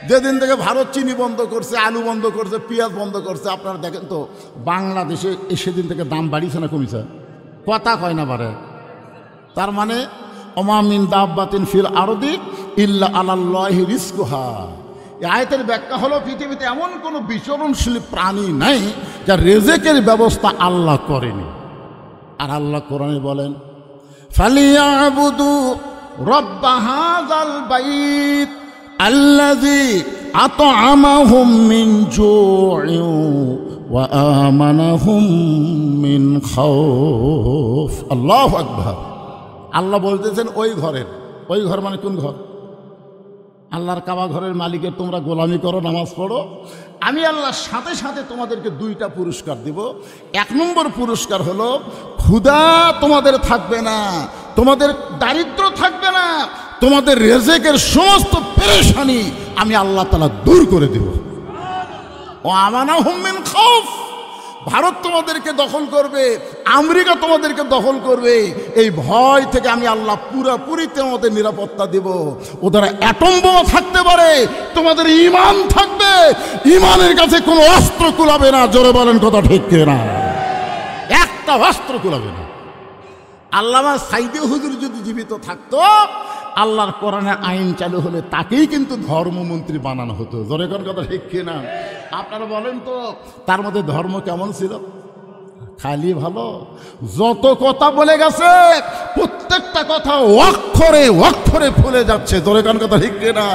যেদিন থেকে ভারত চিনি বন্ধ করছে, আলু বন্ধ করছে, পেঁয়াজ বন্ধ করছে, আপনারা দেখেন তো বাংলাদেশে সেদিন থেকে দাম বাড়িছে না কমিছে? কথা কয় না পারে। তার মানে ওমা মিন দাব্বাতিন ফিল আরদি ইল্লা আলাল্লাহি রিজকুহা। এই আয়াতের ব্যাখ্যা হলো পৃথিবীতে এমন কোনো বিচরণশীল প্রাণী নাই যার রিজকের ব্যবস্থা আল্লাহ করেনি। আর আল্লাহ কোরআনে বলেন ফালিয়াবুদু রব্বা হাযাল বাইত আল্লাযী আত'আমাহুম মিন জু'ইন ওয়া আমানাহুম মিন খাউফ। আল্লাহু আকবার। আল্লাহ বলতেছেন ওই ঘর মানে কোন ঘর? আল্লাহর কাবা ঘরের মালিকের তোমরা গোলামি করো, নামাজ পড়ো, আমি আল্লাহর সাথে সাথে তোমাদেরকে দুইটা পুরস্কার দিব। এক নম্বর পুরস্কার হলো ক্ষুধা তোমাদের থাকবে না, তোমাদের দারিদ্র থাকবে না, তোমাদের রিজকের সমস্ত পেরেশানি আমি আল্লাহ তাআলা দূর করে দেব। ও আমানাহুম মিন খাউফ। ভারত তোমাদেরকে দখল করবে, আমেরিকা তোমাদেরকে দখল করবে, এই ভয় থেকে আমি আল্লাহ পুরোপুরি তোমাদের নিরাপত্তা দেব। ওদের অ্যাটম বোমা থাকতে পারে, তোমাদের ঈমান থাকবে, ঈমানের কাছে কোনো অস্ত্র কুলাবে না। জোরে বলেন কথা ঠিক কিনা? একটা অস্ত্র কুলাবে না। আল্লামা সাইদি হুজুর যদি জীবিত থাকতো, আল্লাহর কোরআনের আইন চালু হলে তাকেই কিন্তু ধর্মমন্ত্রী বানানো হতো। জোরে কোন কথা ঠিক কিনা? আপনারা বলেন তো তার মধ্যে ধর্ম কেমন ছিল? খালি ভালো। যত কথা বলে গেছে প্রত্যেকটা কথা অক্ষরে অক্ষরে ফুলে যাচ্ছে। জোরে কোন কথা ঠিক কিনা?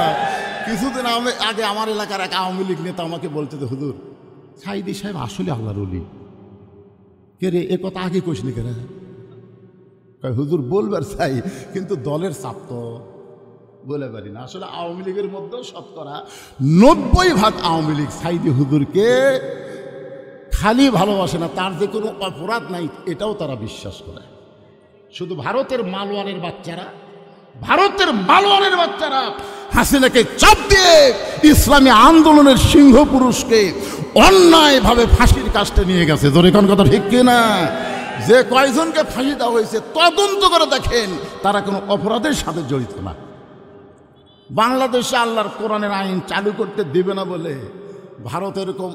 কিছুদিন আগে আমার এলাকার এক আওয়ামী লীগ নেতা আমাকে বলছে যে হুজুর সাইদি সাহেব আসলে আল্লাহর ওলি। কে রে, এ কথা আগে কইসনি কেন? হুজুর বলবার চাই, কিন্তু দলের চাপ তো বলে পারি না। আসলে আওয়ামী লীগের মধ্যেও শতকরা 90% আওয়ামী লীগ সাইদি হুজুরকে খালি ভালোবাসে না, তার যে কোনো অপরাধ নাই এটাও তারা বিশ্বাস করে। শুধু ভারতের মালওয়ানের বাচ্চারা হাসিনাকে চাপ দিয়ে ইসলামী আন্দোলনের সিংহ পুরুষকে অন্যায়ভাবে ফাঁসির কাস্টে নিয়ে গেছে। জোরে কোন কথা ঠিক কিনা? যে কয়জনকে ফাঁসি দেওয়া হয়েছে তদন্ত করে দেখেন তারা কোনো অপরাধের সাথে জড়িত না। বাংলাদেশে আল্লাহর কোরআনের আইন চালু করতে দেবে না বলে ভারত এরকম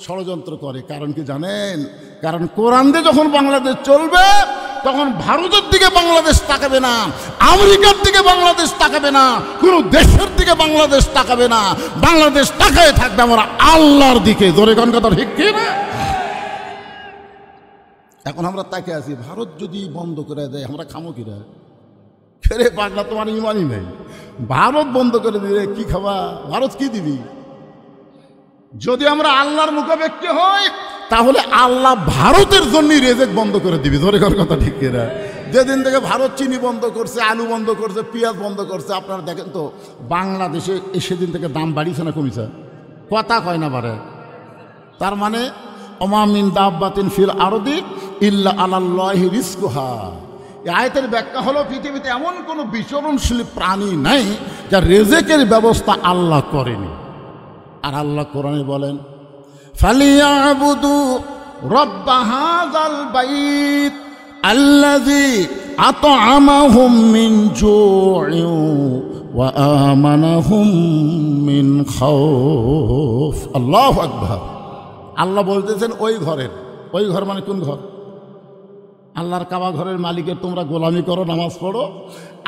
ষড়যন্ত্র করে। কারণ কি জানেন? কারণ কোরআন দিয়ে যখন বাংলাদেশ চলবে তখন ভারতের দিকে বাংলাদেশ তাকাবে না, আমেরিকার দিকে বাংলাদেশ তাকাবে না, কোনো দেশের দিকে বাংলাদেশ তাকাবে না। বাংলাদেশ তাকায় থাকবে আমরা আল্লাহর দিকে। জোরে কোন কথা ঠিক কি না? এখন আমরা তাকে আছি, ভারত যদি বন্ধ করে দেয় আমরা খামো কিনা? ফেরে পাগলা, তোমার ইমানই নেই। ভারত বন্ধ করে দিলে কি খাবা? ভারত কি দিবি? যদি আমরা আল্লাহর মুখাপেক্ষী হই তাহলে আল্লাহ ভারতের জন্য রেজেক বন্ধ করে দিবি। জোরে কথা ঠিক কিনা? যেদিন থেকে ভারত চিনি বন্ধ করছে, আলু বন্ধ করছে, পেঁয়াজ বন্ধ করছে, আপনারা দেখেন তো বাংলাদেশে সেদিন থেকে দাম বাড়িছে না কমিছে? কথা কয় না পারে। তার মানে ওমা মিন দাব্বাতিন ফিল আরদি ইল্লা আলাল্লাহি রিজকুহা। এই আয়াতের ব্যাখ্যা হলো পৃথিবীতে এমন কোনো বিচরণশীল প্রাণী নাই যার রিজকের ব্যবস্থা আল্লাহ করেনি। আর আল্লাহ কোরআনে বলেন ফালিয়াবুদু রব্বা হাযাল বাইত আল্লাযী আত'আমাহুম মিন জু'ইন ওয়া আমানাহুম মিন খাউফ। আল্লাহু আকবার। আল্লাহ বলতেছেন ওই ঘর মানে কোন ঘর? আল্লাহর কাবা ঘরের মালিকের তোমরা গোলামি করো, নামাজ পড়ো,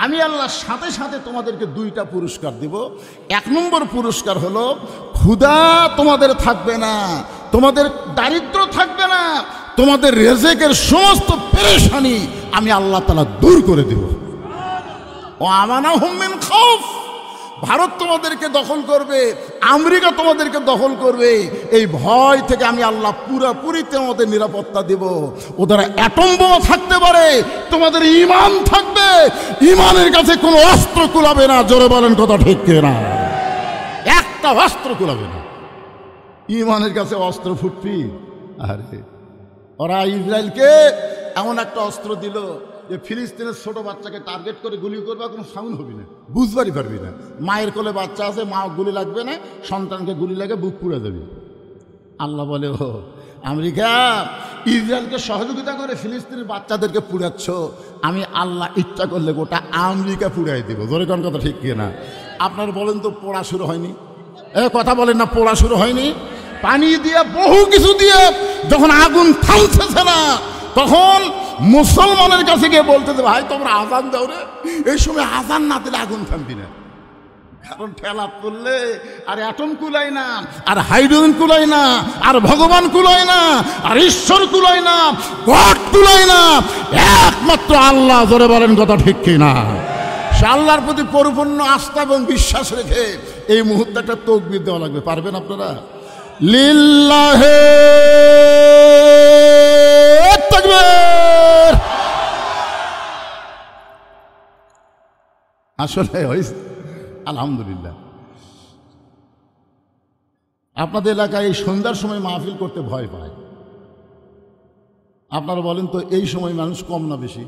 আমি আল্লাহর সাথে সাথে তোমাদেরকে দুইটা পুরস্কার দিব। এক নম্বর পুরস্কার হলো ক্ষুধা তোমাদের থাকবে না, তোমাদের দারিদ্র থাকবে না, তোমাদের রিজকের সমস্ত পেরেশানি আমি আল্লাহ তাআলা দূর করে দেব। ও আমানাহুম মিন খাউফ। ভারত তোমাদেরকে দখল করবে, আমেরিকা তোমাদেরকে দখল করবে, এই ভয় থেকে আমি আল্লাহ পুরোপুরি তোমাদের নিরাপত্তা দেব। ওদের অ্যাটম বোমা থাকতে পারে, তোমাদের ঈমান থাকবে, ঈমানের কাছে কোনো অস্ত্র কুলাবে না। জোরে বলেন কথা ঠিক কিনা? একটা অস্ত্র কুলাবে না। ঈমানের কাছে অস্ত্র ফুটবি? আরে ওরা ইসরায়েলকে এমন একটা অস্ত্র দিল যে ফিলিস্তিনের ছোট বাচ্চাকে টার্গেট করে গুলি করবে, কোনো সাউন্ড হবে না, বুঝবারই পারবি না। মায়ের কোলে বাচ্চা আছে, মা গুলি লাগবে না, সন্তানকে গুলি লাগে বুক পুড়ে যাবে। আল্লাহ বলে ও আমেরিকা ইসরায়েলকে সহযোগিতা করে ফিলিস্তিনের বাচ্চাদেরকে পুড়াচ্ছ, আমি আল্লাহ ইচ্ছা করলে গোটা আমেরিকা পুড়াই দেবো। জোরে কোন কথা ঠিক কিনা? আপনারা বলেন তো পোড়া শুরু হয়নি? কথা বলেন না, পোড়া শুরু হয়নি? পানি দিয়ে বহু কিছু দিয়ে যখন আগুন থামতেছে না, তখন মুসলমানের কাছে গিয়ে বলতেছে, ভাই তোমরা আজান দাও রে। এই সময় আজান না দিলে আগুন থামবি না, কারণ ঠেলা পড়লে আর অ্যাটম কুলায় না, আর হাইড্রোজেন কুলায় না, আর ভগবান কুলায় না, আর ঈশ্বর কুলায় না, গড কুলায় না, একমাত্র আল্লাহ। জোরে বলেন কথা ঠিক কিনা? সে আল্লাহর প্রতি পরিপূর্ণ আস্থা এবং বিশ্বাস রেখে এই মুহূর্তে একটা তাকবীর দেওয়া লাগবে। পারবেন আপনারা? লিল্লাহে তাকবীর। আসলে হয়েছে আলহামদুলিল্লাহ। আপনাদের এলাকায় এই সন্ধ্যার সময় মাহফিল করতে ভয় পায়। আপনারা বলেন তো, এই সময় মানুষ কম না বেশি?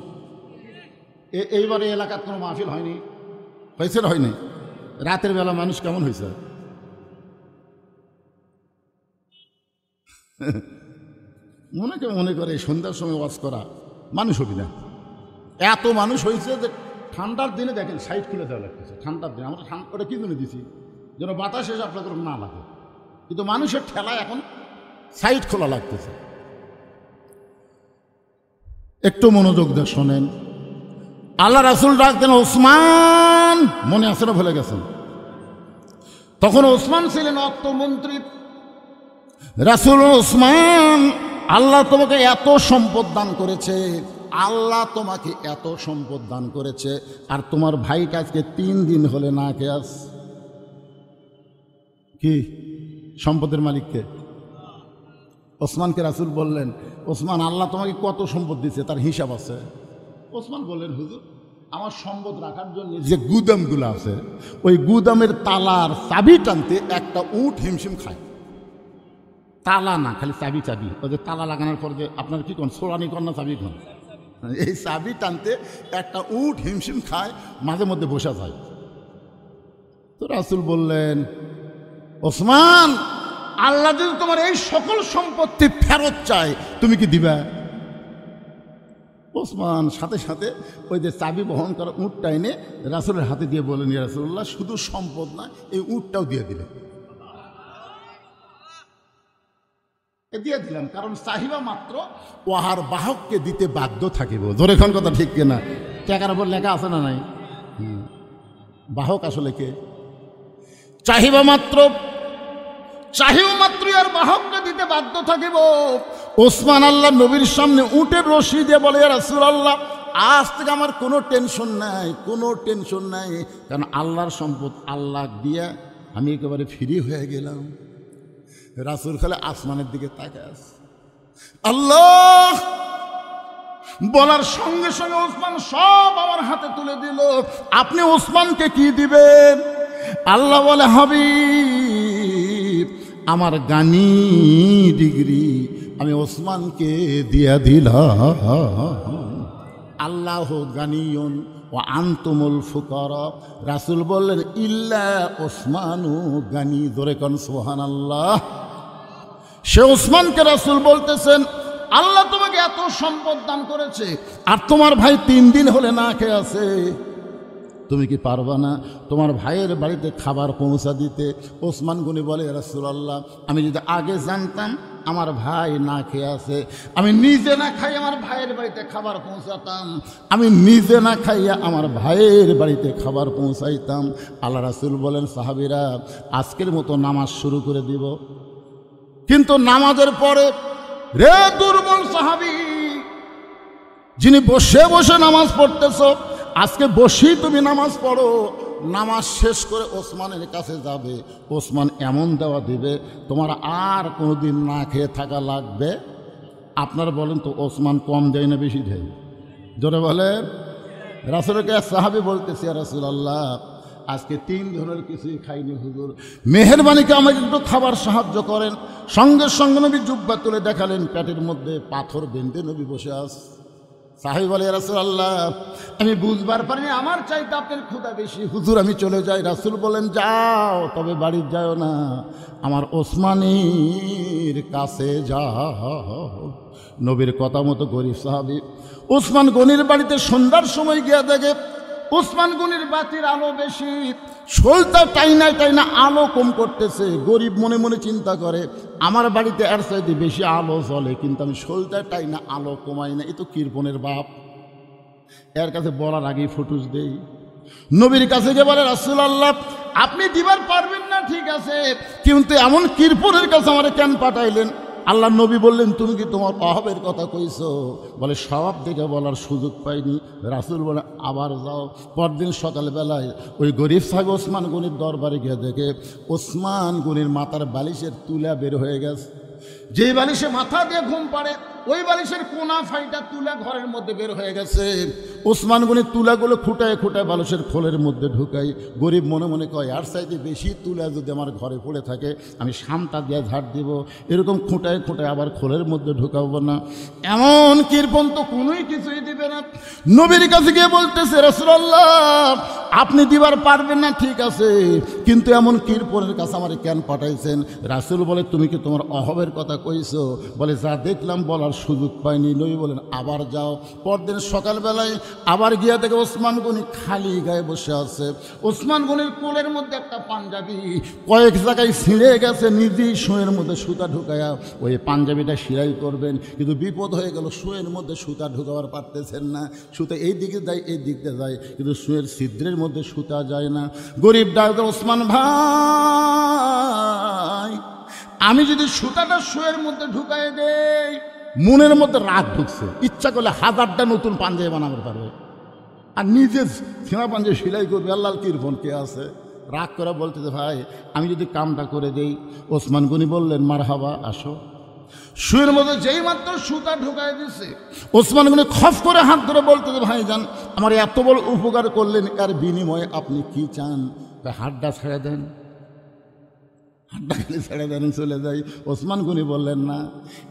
এইবারে এলাকার কোনো মাহফিল হয়নি? হয়েছে না হয়নি? রাতের বেলা মানুষ কেমন হয়েছে? মনে করে সন্ধ্যার সময় ওয়াজ করা মানুষ হবি না। এত মানুষ হয়েছে যে ঠান্ডার দিনে দেখেন সাইড খুলে দেওয়া লাগতেছে। ঠান্ডার দিনে আমরা ওটা কি জন্য দিছি? যেন বাতাস এসে আপনাদের না লাগে, কিন্তু মানুষের ঠেলায় এখন সাইড খোলা লাগতেছে। একটু মনোযোগ দিয়ে শোনেন। আল্লাহ রাসূল ডাকতেন ওসমান, মনে আছে না ভুলে গেছেন? তখন ওসমান ছিলেন অর্থমন্ত্রী। রাসূল, ওসমান, আল্লাহ তোমাকে এত সম্পদ দান করেছে, আল্লাহ তোমাকে এত সম্পদ দান করেছে, আর তোমার ভাইটা আজকে 3 দিন হলে না খেয়ে আস। কি সম্পদের মালিককে? ওসমানকে রাসূল বললেন, ওসমান, আল্লাহ তোমাকে কত সম্পদ দিচ্ছে তার হিসাব আছে? ওসমান বললেন, হুজুর, আমার সম্পদ রাখার জন্য যে গুদামগুলো আছে, ওই গুদামের তালার চাবি টানতে একটা উট হিমশিম খায়। তালা না, খালি চাবি। চাবি ওই যে তালা লাগানোর পর যে আপনার কি কোন সোরানি কর না চাবি কোন, এই চাবি টানতে একটা উট হিমশিম খায়, মাঝে মধ্যে বসা যায়। তো রাসূল বললেন, ওসমান, আল্লাহ যদি তোমার এই সকল সম্পত্তি ফেরত চায়, তুমি কি দিবা? ওসমান সাথে সাথে ওই যে চাবি বহন করা উটটা এনে রাসূলের হাতে দিয়ে বলেন, ইয়া রাসূলুল্লাহ, শুধু সম্পদ না, এই উটটাও দিয়ে দিলেন। দিয়ে দিলাম, কারণ চাহিবা মাত্র ওহার বাহককে দিতে বাধ্য থাকিব। জোরে খান কথা ঠিক কিনা? টাকার উপর লেখা আছে না নাই? বাহক আসলে কে? চাহিবা মাত্র আর বাহককে দিতে বাধ্য থাকিব। ওসমান আল্লাহ নবীর সামনে উটের রশি দিয়ে বলে, ইয়া রাসূলুল্লাহ, আজ থেকে আমার কোনো টেনশন নাই, কোনো টেনশন নাই, কারণ আল্লাহর সম্পদ আল্লাহ দিয়া আমি একেবারে ফ্রি হয়ে গেলাম। রাসূল খালি আসমানের দিকে তাকায় আছে। আল্লাহ বলার সঙ্গে সঙ্গে ওসমান সব আমার হাতে তুলে দিল। আপনি ওসমানকে কি দিবেন? আল্লাহ বলে, হাবিব, আমার গানি ডিগ্রি আমি ওসমানকে দিয়া দিলাম। আল্লাহ গানিয়ুন ও আনতুমুল ফুকারা। রাসূল বললেন, ইল্লা ওসমানু গানি। জোরে কোন সুবহানাল্লাহ। সে ওসমানকে রাসূল বলতেছেন, আল্লাহ তোমাকে এত সম্পদ দান করেছে, আর তোমার ভাই 3 দিন হলে না খেয়ে আছে, তুমি কি পারবা না তোমার ভাইয়ের বাড়িতে খাবার পৌঁছা দিতে? ওসমান গনি বলে, ইয়া রাসূলুল্লাহ, আমি যদি আগে জানতাম আমার ভাই না খেয়ে আছে, আমি নিজে না খাই আমার ভাইয়ের বাড়িতে খাবার পৌঁছাতাম, আমি নিজে না খাইয়া আমার ভাইয়ের বাড়িতে খাবার পৌঁছাইতাম। আল্লাহ রাসূল বলেন, সাহাবীরা, আজকের মতো নামাজ শুরু করে দিব। কিন্তু নামাজের পরে, রে দুর্বল সাহাবী, যিনি বসে বসে নামাজ পড়তেছ, আজকে বসেই তুমি নামাজ পড়ো। নামাজ শেষ করে ওসমানের কাছে যাবে, ওসমান এমন দেওয়া দিবে তোমার আর কোনোদিন না খেয়ে থাকা লাগবে। আপনারা বলেন তো, ওসমান কম দেয় না বেশি দেয়? জোরে বলেন। রাসূলের কাছে সাহাবী বলতেছে, ইয়া রাসূলুল্লাহ, আজকে 3 দিনের কিছুই খাইনি হুজুর, মেহেরবানিকে আমাকে একটু খাবার সাহায্য করেন। সঙ্গে সঙ্গে নবী জুব্বা তুলে দেখালেন, পেটের মধ্যে পাথর বেঁধে নবী বসে আস। সাহাবী বলে, ইয়া রাসূলুল্লাহ, আমি বুঝবার পারিনি আমার চাইতে আপনার ক্ষুধা বেশি, হুজুর আমি চলে যাই। রাসূল বলেন, যাও, তবে বাড়ি যাও না, আমার ওসমানের কাছে যাও। নবীর কথা মতো গরিব সাহাবী ওসমান গনির বাড়িতে সন্ধ্যার সময় গিয়া দেখে ওসমান গনির বাতির আলো বেশি, সলতা টাইনা টাইনা আলো কম করতেছে। গরিব মনে মনে চিন্তা করে আমার বাড়িতে এর চাইতে বেশি আলো জ্বলে, কিন্তু আমি সলতা টাইনা আলো কমাই না, এ তো কৃপণের বাপ। এর কাছে বলার আগেই ফুটুস দেই। নবীর কাছে গিয়ে বলে রাসূলুল্লাহ আপনি দিবার পারবেন না ঠিক আছে, কিন্তু এমন কৃপণের কাছে আমার কেন পাঠাইলেন? আল্লাহ নবী বললেন তুমি কি তোমার অভাবের কথা কইছো? বলে স্বভাব দেখে বলার সুযোগ পাইনি। রাসূল বলে আবার যাও। পরদিন সকালবেলায় ওই গরিব সাহেব ওসমান গনির দরবারে গিয়ে দেখে ওসমান গনির মাথার বালিশের তুলা বের হয়ে গেছে। যেই বালিশে মাথা দিয়ে ঘুম পাড়ে ওই বালিশের কোনা ফাইটা তুলা ঘরের মধ্যে বের হয়ে গেছে। ওসমান গনি তুলাগুলো খুঁটায় খুঁটায় বালিশের খোলের মধ্যে ঢুকাই। গরিব মনে মনে কয় আর চাইতে বেশি তুলা যদি আমার ঘরে পড়ে থাকে আমি শামটা দিয়ে ঝাড় দিব, এরকম খুঁটায় খুঁটায় আবার খোলের মধ্যে ঢুকাবো না। এমন কৃপণ তো কোনোই কিছুই দিবে না। নবীর কাছে গিয়ে বলতেছে রাসূলুল্লাহ আপনি দিবার পারবেন না ঠিক আছে, কিন্তু এমন কৃপণের কাছে আমার কেন পাঠাইছেন? রাসূল বলে তুমি কি তোমার অভাবের কথা কইছো? বলে যা দেখলাম বলার সুযোগ পাইনি। নবী বলেন আবার যাও। পরদিন সকালবেলায় আবার গিয়া দেখে ওসমান গনি খালি গায়ে বসে আছে। ওসমান গনির কোলের মধ্যে একটা পাঞ্জাবি কয়েক জায়গায় ছিঁড়ে গেছে, নিজেই শুয়ের মধ্যে সুতা ঢুকায়া ওই পাঞ্জাবিটা সেলাই করবেন, কিন্তু বিপদ হয়ে গেল শুয়ের মধ্যে সুতা ঢুকাবার পারতেছেন না। সুতা এই দিকে যায় এই দিকে যায়, কিন্তু শুয়ের ছিদ্রের মধ্যে সুতা যায় না। গরিব ডাক্তার ওসমান ভাই আমি যদি সুতাটা শুয়ের মধ্যে ঢুকাই দেই, মনের মধ্যে রাগ ঢুকছে, ইচ্ছা করলে 1000টা নতুন পাঞ্জাবি বানাতে পারবে, আর নিজে ছেঁড়া পাঞ্জাবি সেলাই করবে। আল্লাহর কৃপণ কে আছে? রাগ করে বলতেছে ভাই আমি যদি কামটা করে দেই। ওসমান গনি বললেন মারহাবা আসো। শুয়ের মধ্যে যেই মাত্র সুতা ঢুকাই দিছে ওসমান গনি খফ করে হাত ধরে বলতেছে ভাই যান আমার এত বড় উপকার করলেন, এর বিনিময়ে আপনি কি চান? হাতটা ছেড়ে দেন, হাতটা খালি ছেড়ে দেন চলে যাই। ওসমান গনি বললেন না,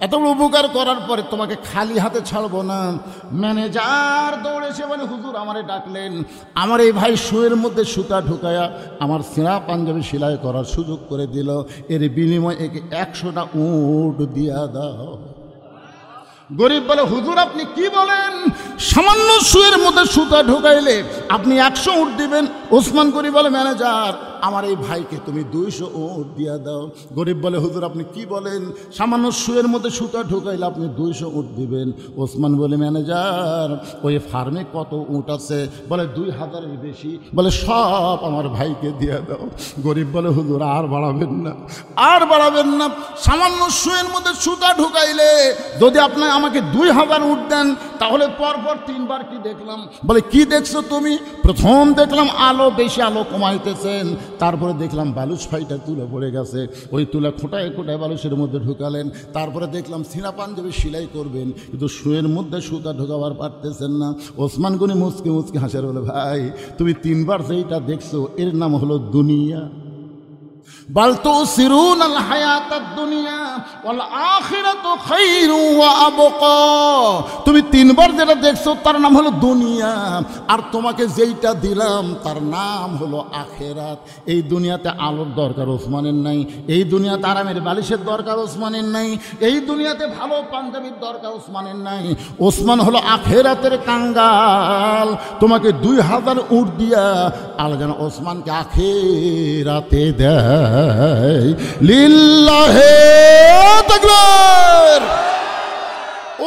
এত বড় উপকার করার পরে তোমাকে খালি হাতে ছাড়বো না। ম্যানেজার দৌড়ে এসে বলে হুজুর আমারে ডাকলেন, আমার এই ভাই শুয়ের মধ্যে সুতা ঢুকায়া আমার ছেঁড়া পাঞ্জাবি সেলাই করার সুযোগ করে দিল, এর বিনিময়ে একে 100টা উট দিয়া দাও। গরিব বলে হুজুর আপনি কি বলেন? সামান্য শুয়ের মধ্যে সুতা ঢুকাইলে আপনি 100 উট দিবেন? ওসমান গনি বলে ম্যানেজার আমার এই ভাইকে তুমি 200 উট দিয়া দাও। গরিব বলে হুজুর আপনি কি বলেন? সামান্য শুয়ের মধ্যে সুতা ঢুকাইলে আপনি 200 উট দিবেন। ওসমান বলে ম্যানেজার ওই ফার্মে কত উট আছে? বলে 2000-এর বেশি। বলে সব আমার ভাইকে দিয়া দাও। গরিব বলে হুজুর আর বাড়াবেন না, আর বাড়াবেন না। সামান্য শুয়ের মধ্যে সুতা ঢুকাইলে যদি আপনি আমাকে 2000 উট দেন তাহলে পরপর 3 বার কি দেখলাম? বলে কি দেখছো তুমি? প্রথম দেখলাম আলো বেশি আলো কমাইতেছেন, তারপরে দেখলাম বালুচ ফাইটা তুলে পড়ে গেছে, ওই তুলা খোঁটায় খোঁটায় বালুচের মধ্যে ঢুকালেন। তারপরে দেখলাম ছিঁড়া পাঞ্জাবি সেলাই করবেন, কিন্তু শুয়ের মধ্যে সুতা ঢোকাবার পারতেছেন না। ওসমান গনি মুচকি মুচকি হাসির বলে ভাই তুমি 3 বার যেইটা দেখছো এর নাম হলো দুনিয়া। বাল তুসিরুনাল হায়াতাদ দুনিয়া ওয়াল আখিরাতু খায়রু ওয়া আবকা। তুমি 3 বার যেটা দেখছো তার নাম হলো দুনিয়া, আর তোমাকে যেইটা দিলাম তার নাম হলো আখিরাত। এই দুনিয়াতে আলোর দরকার ওসমানের নাই, এই দুনিয়াতে আরামের বালিশের দরকার ওসমানের নাই, এই দুনিয়াতে ভালো পাঞ্জাবির দরকার ওসমানের নাই। ওসমান হলো আখিরাতের কাঙ্গাল। তোমাকে 2000 উট দিয়া আল্লাহ যেন ওসমানকে আখিরাতে দেয়। লিল্লাহে তাকবীর।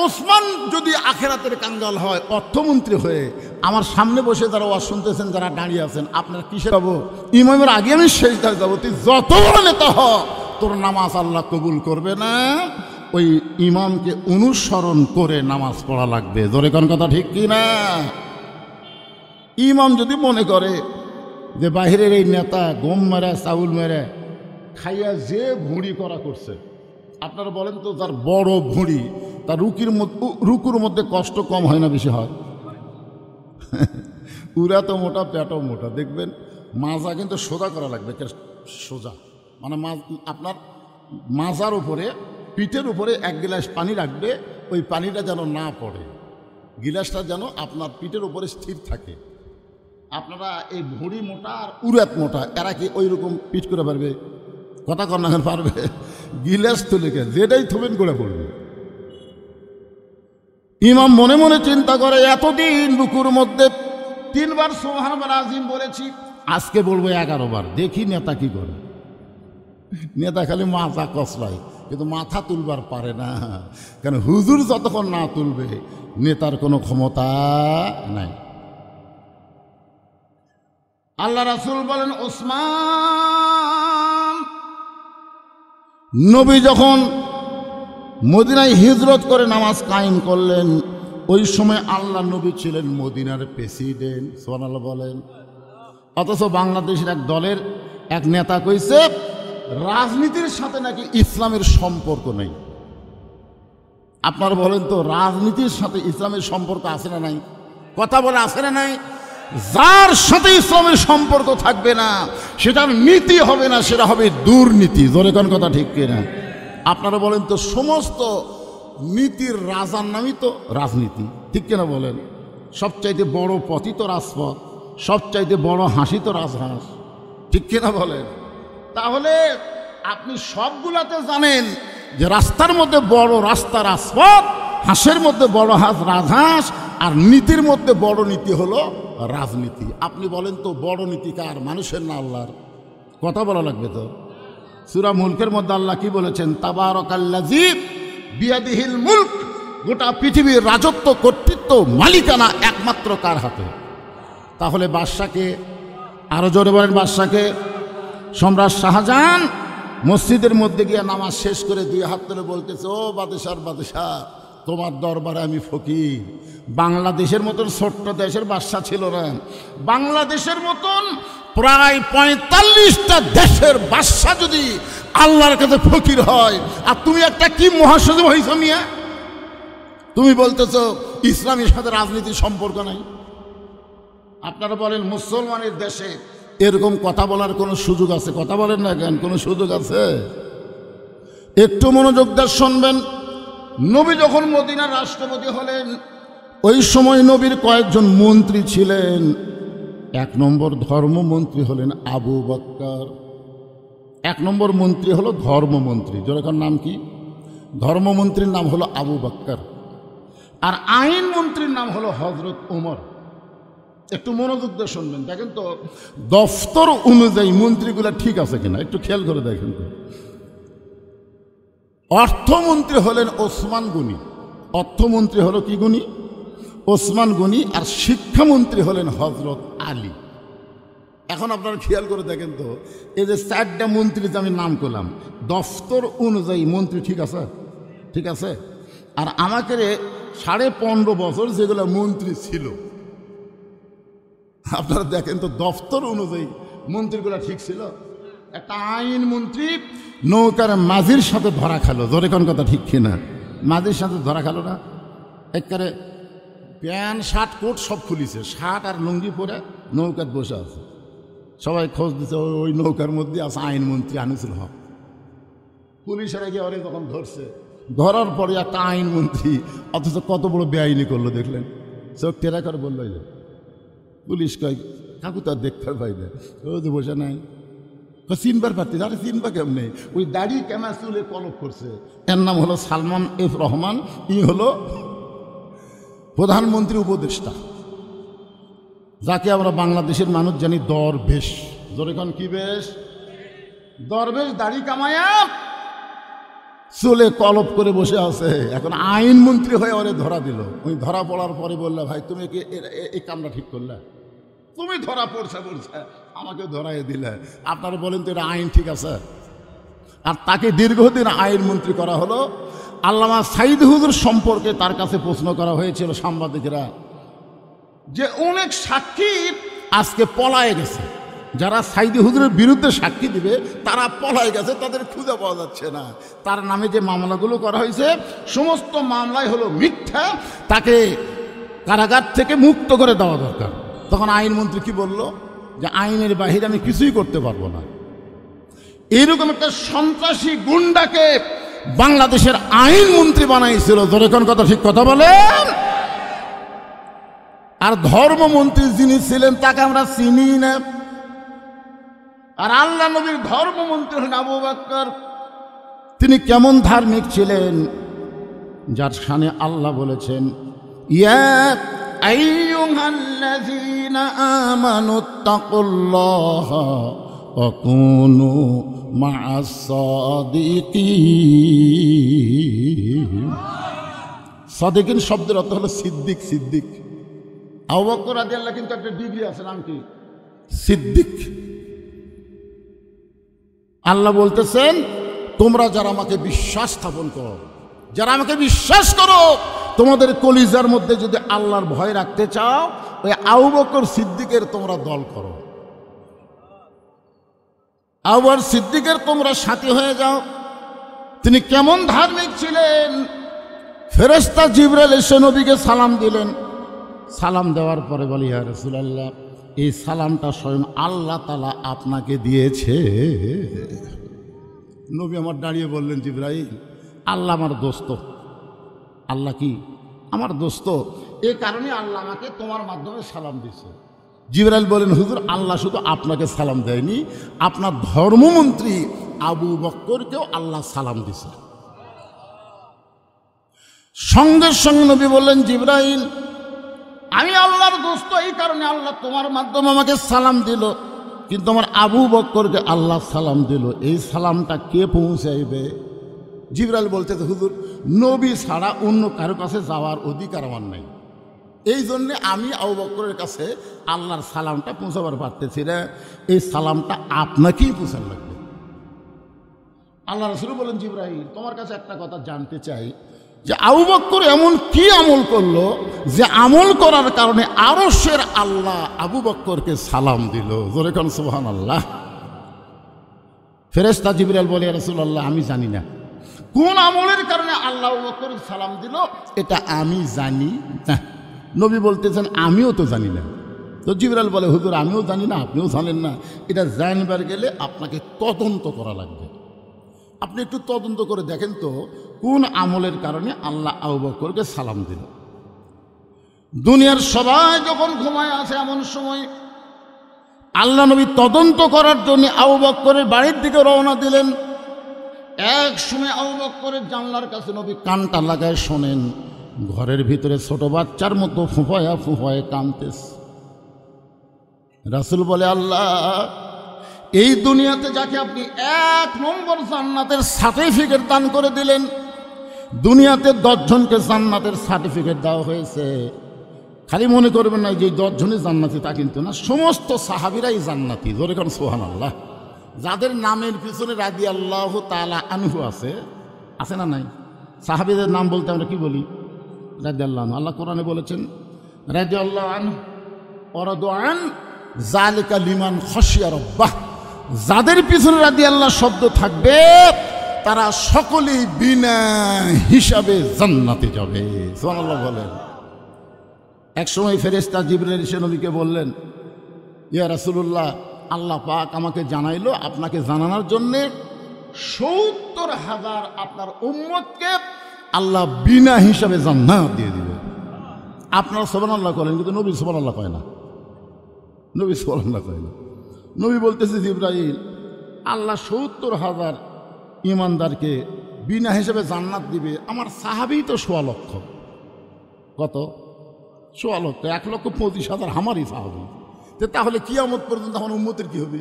ওসমান যদি আখিরাতের কাঙ্গাল হয়, অর্থমন্ত্রী হয়ে আমার সামনে বসে যারা ওয়াজ শুনতেছেন, যারা দাঁড়িয়ে আছেন, আপনারা কিসে যাবো? ইমামের আগে আমি সেজদায় যাবো। তুই যত বড় নেতা হ, তোর নামাজ আল্লাহ কবুল করবে না। ওই ইমামকে অনুসরণ করে নামাজ পড়া লাগবে। জোরে কোন কথা ঠিক কি না? ইমাম যদি মনে করে যে বাহিরের এই নেতা গম মেরে চাউল মেরে খাইয়া যে ভুঁড়ি করা করছে, আপনারা বলেন তো যার বড় ভুঁড়ি তার রুকুর মধ্যে কষ্ট কম হয় না বেশি হয়? উরা তো মোটা পেটও মোটা। দেখবেন মাজা কিন্তু সোজা করা লাগবে, সোজা মানে আপনার মাজার উপরে পিঠের উপরে 1 গ্লাস পানি রাখবে, ওই পানিটা যেন না পড়ে, গিলাসটা যেন আপনার পিঠের উপরে স্থির থাকে। আপনারা এই ভুঁড়ি মোটা আর উরাত মোটা, এরা কি ওই রকম পিঠ করে পারবে? কথা কর না পারবে? গিলাস তুলে যেটাই থবেন করে পড়বে। ইমাম মনে মনে চিন্তা করে এতদিন রুকুর মধ্যে 3 বার সুবহানাল্লাহ আজিম বলেছি, আজকে বলবো 11 বার। দেখি নেতা কি করে। নেতা খালি মাথা কসলায়, কিন্তু মাথা তুলবার পারে না, কারণ হুজুর যতক্ষণ না তুলবে নেতার কোনো ক্ষমতা নাই। আল্লাহ রাসূল বলেন, ওসমান নবী যখন মদিনায় হিজরত করে নামাজ কায়েম করলেন, ওই সময় আল্লাহ নবী ছিলেন মদিনার প্রেসিডেন্ট। সুবহানাল্লাহ বলেন। অথচ বাংলাদেশের এক দলের এক নেতা কইছে রাজনীতির সাথে নাকি ইসলামের সম্পর্ক নেই। আপনারা বলেন তো, রাজনীতির সাথে ইসলামের সম্পর্ক আছে না নাই? কথা বলে আছে না নাই? যার সাথে ইসলামের সম্পর্ক থাকবে না, সেটার নীতি হবে না, সেটা হবে দুর্নীতি। জোরে কোন কথা ঠিক কিনা? আপনারা বলেন তো, সমস্ত নীতির রাজার নামই তো রাজনীতি, ঠিক কিনা বলেন? সবচাইতে বড় পথই তো রাজপথ, সবচাইতে বড় হাসি তো রাজহাঁস, ঠিক কিনা বলেন? তাহলে আপনি সবগুলাতে জানেন যে রাস্তার মধ্যে বড় রাস্তা রাজপথ, হাঁসের মধ্যে বড় হাঁস রাজহাঁস, আর নীতির মধ্যে বড় নীতি হলো রাজনীতি। আপনি বলেন তো, বড় নীতি কার? মানুষের না আল্লাহর? কথা বলা লাগবে তো। সূরা মুলকের মধ্যে আল্লাহ কি বলেছেন? তাবারাকাল্লাযী বিয়াদিহিল মুলক, গোটা পৃথিবীর রাজত্ব, কর্তৃত্ব, মালিকানা একমাত্র কার হাতে? তাহলে বাদশাকে, আরো জোরে বলেন বাদশাকে। সম্রাট শাহজাহান মসজিদের মধ্যে গিয়ে নামাজ শেষ করে 2 হাত তুলে বলতেছে, ও বাদশার বাদশাহ, তোমার দরবারে আমি ফকির। বাংলাদেশের মতন ছোট্ট দেশের বাদশা ছিল না, বাংলাদেশের মতন প্রায় 45টা দেশের বাদশা যদি আল্লাহর কাছে ফকির হয়, আর তুমি একটা কি মহাসচিব হইছ মিয়া? তুমি বলতেছ ইসলামের সাথে রাজনীতির সম্পর্ক নাই। আপনারা বলেন, মুসলমানের দেশে এরকম কথা বলার কোনো সুযোগ আছে? কথা বলেন না কেন? কোনো সুযোগ আছে? একটু মনোযোগ দিয়ে শুনবেন। নবী যখন মদিনার রাষ্ট্রপতি হলেন, ওই সময় নবীর কয়েকজন মন্ত্রী ছিলেন। 1 নম্বর ধর্মমন্ত্রী হলেন আবু বকর। 1 নম্বর মন্ত্রী হলো ধর্মমন্ত্রী। যেরকম নাম কি? ধর্মমন্ত্রীর নাম হলো আবু বকর, আর আইন মন্ত্রীর নাম হলো হযরত ওমর। একটু মনোযোগ দিয়ে শুনবেন। দেখেন তো দফতর অনুযায়ী মন্ত্রীগুলা ঠিক আছে কিনা, একটু খেয়াল করে দেখেন তো। অর্থমন্ত্রী হলেন ওসমান গনি। অর্থমন্ত্রী হলো কি গনি? ওসমান গনি। আর শিক্ষামন্ত্রী হলেন হযরত আলী। এখন আপনারা খেয়াল করে দেখেন তো, এই যে 4টা মন্ত্রী যে আমি নাম করলাম, দফতর অনুযায়ী মন্ত্রী ঠিক আছে? ঠিক আছে? আর আমাকে 15.5 বছর যেগুলো মন্ত্রী ছিল, আপনারা দেখেন তো দফতর অনুযায়ী মন্ত্রীগুলো ঠিক ছিল? একটা আইন মন্ত্রী নৌকার মাঝির সাথে ধরা খালো। জোরে কোন কথা ঠিক কিনা? মাঝির সাথে ধরা খালো না? একবারে প্যান্ট শার্ট কোট সব খুলিছে, শার্ট আর লুঙ্গি পরে নৌকাত বসে আছে। সবাই খোঁজ দিচ্ছে, ওই নৌকার মধ্যে আছে আইনমন্ত্রী আনিসুল হক। পুলিশেরা গিয়ে ওরে যখন ধরছে, ধরার পরে একটা আইনমন্ত্রী, অথচ কত বড় বেআইনি করলো দেখলেন? চোখ টেরা করে বললো, যে পুলিশ কয় কাকু তার দেখতে পাই না, ও যে বসে নাই। চিনবার পারতি? আরে চিনবা কেমনে? ওই দাড়ি কেমা চুলে কলপ করছে। এর নাম হলো সালমান এফ রহমান। ই হলো প্রধানমন্ত্রী উপদেষ্টা, যাকে আমরা বাংলাদেশের মানুষ জানি দরবেশ। যেরকম কি বেশ? দরবেশ, দাড়ি কামায়া চুলে কলপ করে বসে আছে। এখন আইনমন্ত্রী হয়ে ওরে ধরা দিল। ওই ধরা পড়ার পরে বললে, ভাই তুমি কি এই কামটা ঠিক করলে? তুমি ধরা পড়ছে আমাকে ধরাই দিলে। আপনারা বলেন তো, এটা আইন ঠিক আছে? আর তাকে দীর্ঘদিন আইনমন্ত্রী করা হলো। আল্লামা সাইদ হুজুর সম্পর্কে তার কাছে প্রশ্ন করা হয়েছিল সাংবাদিকরা, যে অনেক সাক্ষী আজকে পলায়ে গেছে, যারা সাইদি হুজুরের বিরুদ্ধে সাক্ষী দিবে তারা পলায়ে গেছে, তাদের খুঁজে পাওয়া যাচ্ছে না। তার নামে যে মামলাগুলো করা হয়েছে সমস্ত মামলাই হলো মিথ্যা, তাকে কারাগার থেকে মুক্ত করে দেওয়া দরকার। তখন আইনমন্ত্রী কি বলল? যে আইনের বাহিরে আমি কিছুই করতে পারবো না। এইরকম একটা সন্ত্রাসী গুন্ডাকে বাংলাদেশের আইনমন্ত্রী বানাইছিল। যেরকম কথা ঠিক কথা বলেন। আর ধর্মমন্ত্রী যিনি ছিলেন তাকে আমরা চিনি না। আর আল্লাহ নবীর ধর্মমন্ত্রী হলেন আবু বকর। তিনি কেমন ধার্মিক ছিলেন, যার শানে আল্লাহ বলেছেন, ইয়া আইয়ুহাল্লাযীনা আমানুত্তাকুল্লাহা ওয়া কুনু মা'আস সাদিকিন। সাদিকিন শব্দের অর্থ হলো সিদ্দিক। সিদ্দিক আবু বকর রাদিয়াল্লাহু কিন্তু একটা ডিগ্রি আছে, নাম কি? সিদ্দিক। আল্লাহ বলতেছেন, তোমরা যারা আমাকে বিশ্বাস স্থাপন করো, যারা আমাকে বিশ্বাস করো, তোমাদের কলিজার মধ্যে যদি আল্লাহর ভয় রাখতে চাও, ওই আবু বকর সিদ্দিকের তোমরা দল করো, আবু বকর সিদ্দিকের তোমরা সাথী হয়ে যাও। তিনি কেমন ধার্মিক ছিলেন! ফেরেশতা জিবরাইল এসে নবীকে সালাম দিলেন। সালাম দেওয়ার পরে বলি, ইয়া রাসূলুল্লাহ, এই সালামটা স্বয়ং আল্লাহ তাআলা আপনাকে দিয়েছে। নবী আমার দাঁড়িয়ে বললেন, জিবরাইল, আল্লাহ আমার দোস্ত। আল্লাহ কি? আমার দোস্ত। এই কারণে আল্লাহ আমাকে তোমার মাধ্যমে সালাম দিয়েছে। জিবরাইল বলেন, হুজুর, আল্লাহ শুধু আপনাকে সালাম দেয়নি, আপনার ধর্মমন্ত্রী আবু বকরকেও আল্লাহ সালাম দিয়েছে। সঙ্গে সঙ্গে নবী বললেন, জিবরাইল, আমি আল্লাহর দোস্ত, এই কারণে আল্লাহ তোমার মাধ্যমে আমাকে সালাম দিল, কিন্তু আমার আবু বকরকে আল্লাহ সালাম দিল। এই সালামটা কে পৌঁছাইবে? জিবরাইল বলতেছে, হুজুর, নবী ছাড়া অন্য কারো কাছে যাওয়ার অধিকার আমার নেই, এই জন্যে আমি আবু বকরের কাছে আল্লাহর সালামটা পৌঁছাবার পারতেছি না, এই সালামটা আপনাকেই পৌঁছার লাগবে। আল্লাহ রাসূল বলেন, জিবরাইল, তোমার কাছে একটা কথা জানতে চাই, যে আবু বকর এমন কি আমল করলো যে আমল করার কারণে আরশের আল্লাহ আবু বকরকে সালাম দিল? জোরে কোন সুবহানাল্লাহ। ফেরেশতা জিবরাইল বলে, ইয়া রাসূলুল্লাহ, আমি জানি না কোন আমলের কারণে আল্লাহ আবু বকরকে সালাম দিল, এটা আমি জানি না। নবী বলতেছেন, আমিও তো জানি না। তো জিবরাইল বলে, হুজুর, আমিও জানি না, আপনিও জানেন না, এটা জানবার গেলে আপনাকে তদন্ত করা লাগবে। আপনি একটু তদন্ত করে দেখেন তো কোন আমলের কারণে আল্লাহ আবু বকরকে সালাম দিল। দুনিয়ার সবাই যখন ঘুমায় আছে, এমন সময় আল্লাহ নবী তদন্ত করার জন্য আবু বকরের বাড়ির দিকে রওনা দিলেন। এক সময় আবু বকরের জানলার কাছে নবী কানটা লাগায় শোনেন, ঘরের ভিতরে ছোট বাচ্চার মতো ফুফায়া ফুফায়ে কাঁদতেছে। রাসূল বলে, আল্লাহ, এই দুনিয়াতে যাকে আপনি 1 নম্বর জান্নাতের সার্টিফিকেট দান করে দিলেন, দুনিয়াতে 10 জনকে জান্নাতের সার্টিফিকেট দেওয়া হয়েছে। খালি মনে করবেন না যে 10 জনই জান্নাতি, তা কিন্তু না, সমস্ত সাহাবীরাই জান্নাতি। জোরে কোন সুবহানাল্লাহ। যাদের নামের পিছনে রাদিয়াল্লাহু তাআলা আনহু আছে, আছে না নাই? সাহাবীদের নাম বলতে আমরা কি বলি? রাদিয়াল্লাহু আনহু। আল্লাহ কোরআনে বলেছেন, রাদিয়াল্লাহু আনহু ওয়া রাদু আন যালিকা লিমান খাশিয়া রাব্বাহ। যাদের পিছনে রাদিয়াল্লাহ শব্দ থাকবে, তারা সকলেই বিনা হিসাবে জান্নাতে যাবে। সুবহানাল্লাহ বলেন। এক সময় ফেরেশতা জিবরাইল এসে নবীকে বললেন, ইয়া রাসূলুল্লাহ, আল্লাহ পাক আমাকে জানাইলো আপনাকে জানানোর জন্যে ৭০,০০০ আপনার উম্মতকে আল্লাহ বিনা হিসাবে জান্নাত দিয়ে দিবে। আপনারা সুবহানাল্লাহ করেন, কিন্তু নবী সুবহানাল্লাহ কয় না। নবী সুবহানাল্লাহ কয় না। নবী বলতেছে, জিবরাইল, আল্লাহ ৭০,০০০ ইমানদারকে বিনা হিসাবে জান্নাত দিবে। আমার সাহাবী তো ১৬ লক্ষ। কত? ১৬ লক্ষ। ১,২৫,০০০ আমারই সাহাবী। তাহলে কিয়ামত পর্যন্ত আমার উম্মতের কি হবে?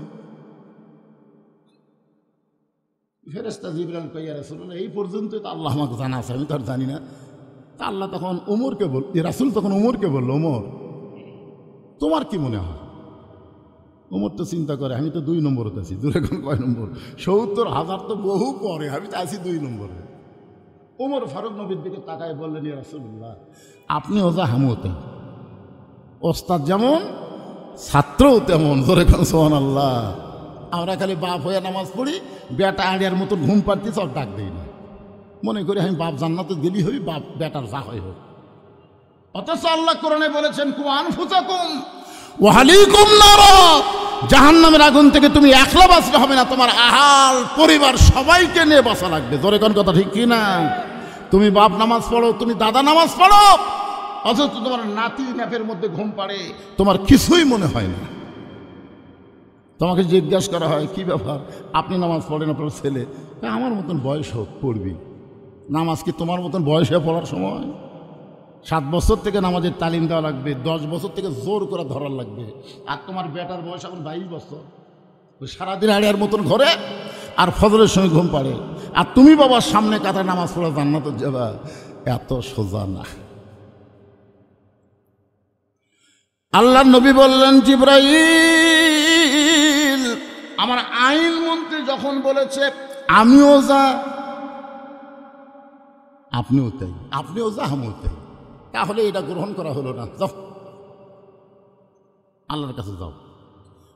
ফেরেশতা জিবরাইল কয়, ইয়া রাসূলুল্লাহ, এই পর্যন্ত তো আল্লাহ আমাকে জানা আছে, আমি তো আর জানি না। তা আল্লাহ তখন ওমরকে বল, রাসূল তখন ওমরকে বলল, ওমর, তোমার কি মনে হয়? ওমর তো চিন্তা করে, আমি তো 2 নম্বরতে আছি। দূরে কোন কয় নম্বর? ৭০,০০০ তো বহু পরে, আমি তো আছি 2 নম্বরে। ওমর ফারুক নবীর দিকে তাকায় বললেন, ইয়া রাসূলুল্লাহ, আপনি ওজা হামও তাই, ওস্তাদ যেমন ছাত্রও তেমন। জোরে কোন সুবহানাল্লাহ। আমরা খালি বাপ হয়ে নামাজ পড়ি, বেটা আড়িয়ার মতো ঘুম পাড়তি, সব ডাক দিই না, মনে করি আমি বাপ জান্নাতে গেলি হই, বাপ বেটার যা হয় হোক। অথচ আল্লাহ কোরআনে বলেছেন, কু আনফুসাকুম ওয়া আহলিকুম নারা, জাহান্নামের আগুন থেকে তুমি একলা বাঁচলে হবে না, তোমার আহাল পরিবার সবাইকে নিয়ে বাঁচা লাগবে। জোরে কোন কথা ঠিক কি না? তুমি বাপ নামাজ পড়ো, তুমি দাদা নামাজ পড়ো, অথচ তোমার নাতি ন্যাপের মধ্যে ঘুম পাড়ে, তোমার কিছুই মনে হয় না। তোমাকে জিজ্ঞাসা করা হয়, কি ব্যাপার, আপনি নামাজ পড়েন, আপনার ছেলে? আমার মতন বয়স হোক, পড়বি। নামাজ কি তোমার মতন বয়সে পড়ার সময়? 7 বছর থেকে নামাজের তালিম দেওয়া লাগবে, 10 বছর থেকে জোর করে ধরার লাগবে। আর তোমার বেটার বয়স এখন 22 বছর, ওই সারাদিন আড়িয়ার মতন ঘরে আর ফজরের সময় ঘুম পাড়ে, আর তুমি বাবার সামনে কাতার নামাজ পড়া জান্নাতে যাবা, এত সোজা না। আল্লাহর নবী বললেন, জিবরাইল আমার আইন মন্ত্রী যখন বলেছে আমিও যা আপনিও তাই, আপনিও যা আমিও তাই, তাহলে এটা গ্রহণ করা হলো না। যাও আল্লাহর কাছে যাও।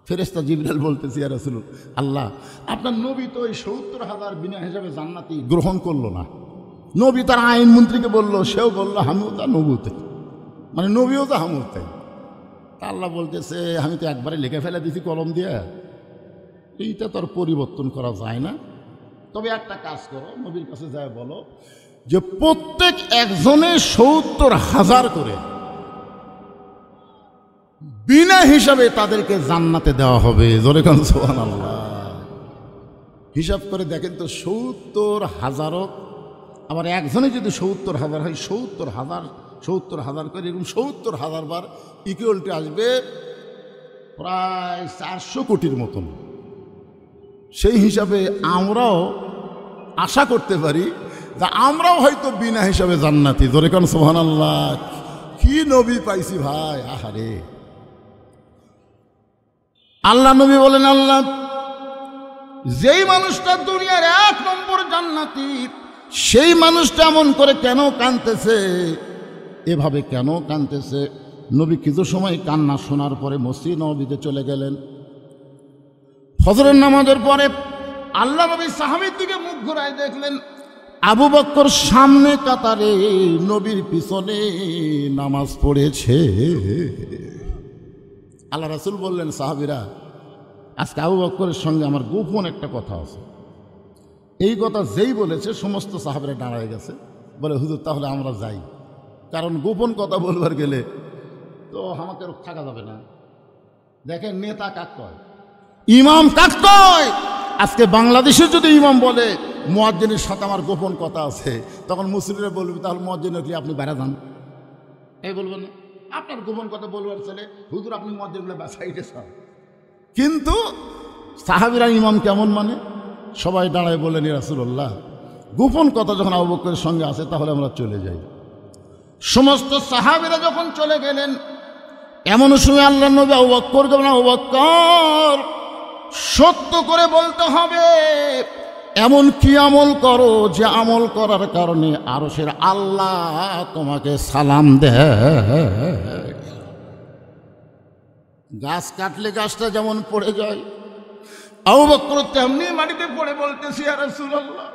ফেরেশতা জিবরাইল বলতেছি, ইয়া রাসূল আল্লাহ, আপনার নবী তো এই 70,000 বিনা হিসাবে জান্নাতি গ্রহণ করলো না। নবী তার আইন মন্ত্রীকে বললো, সেও বললো আমিও তা নবীও তাই, মানে নবীও তা আমিও তাই। তা আল্লাহ বলতেছে, আমি তো একবারে লিখে ফেলে দিছি কলম দিয়ে, এইটা তো আর পরিবর্তন করা যায় না। তবে একটা কাজ করো, নবীর কাছে যায় বলো যে প্রত্যেক একজনে 70,000 করে বিনা হিসাবে তাদেরকে জান্নাতে দেওয়া হবে। জোরে কান সুবহানাল্লাহ। হিসাব করে দেখেন তো, 70,000, আবার একজনে যদি 70,000 হয়, 70,000 করে এরকম 70,000 বার ইকুয়ালটি আসবে প্রায় 400 কোটির মতন। সেই হিসাবে আমরাও আশা করতে পারি যে আমরাও হয়তো বিনা হিসাবে জান্নাতি। জোরে কান সুবহানাল্লাহ। কি নবী পাইছি ভাই, আহারে। আল্লাহ নবী বলেন, আল্লাহ যেই মানুষটা দুনিয়ার 1 নম্বর জান্নাতি, সেই মানুষটা এমন করে কেন কাঁদতেছে, এভাবে কেন কাঁদতেছে? নবী কিছু সময় কান্না শোনার পরে মসজিদ নববীতে চলে গেলেন। ফজরের নামাজের পরে আল্লাহ নবী সাহাবীর দিকে মুখ ঘুরায় দেখলেন আবু বকর সামনে কাতারে নবীর পিছনে নামাজ পড়েছে। আল্লাহ রাসূল বললেন, সাহাবীরা, আজকে আবু বকরের সঙ্গে আমার গোপন একটা কথা আছে। এই কথা যেই বলেছে সমস্ত সাহাবীরা দাঁড়ায় গেছে, বলে হুজুর তাহলে আমরা যাই, কারণ গোপন কথা বলবার গেলে তো আমাকে থাকা যাবে না। দেখেন নেতা কাক কয়, ইমাম কাক কয়। আজকে বাংলাদেশে যদি ইমাম বলে মুয়াজ্জিনের সাথে আমার গোপন কথা আছে, তখন মুসলিমরা বলবে তাহলে মুয়াজ্জিনের কি আপনি বাইরে যান, এই বলবেন না আপনার গোপন কথা বলবার চলে, হুজুর আপনি মুয়াজ্জিনগুলো বাসাইতে চান। কিন্তু সাহাবীরা ইমাম কেমন মানে, সবাই দাঁড়ায় বলেন, ইয়া রাসূলুল্লাহ, গোপন কথা যখন আবু বকরের সঙ্গে আছে তাহলে আমরা চলে যাই। সমস্ত সাহাবীরা যখন চলে গেলেন, এমন সময় আল্লাহর নবী আবু বকরকে বলেন, আবু বকর সত্য করে বলতে হবে, এমন কি আমল করো যে আমল করার কারণে আরশের আল্লাহ তোমাকে সালাম দেয়। গাছ কাটলে গাছটা যেমন পড়ে যায়, আবু বকর তেমনি মাটিতে পড়ে বলতেছি, ইয়া রাসূলুল্লাহ,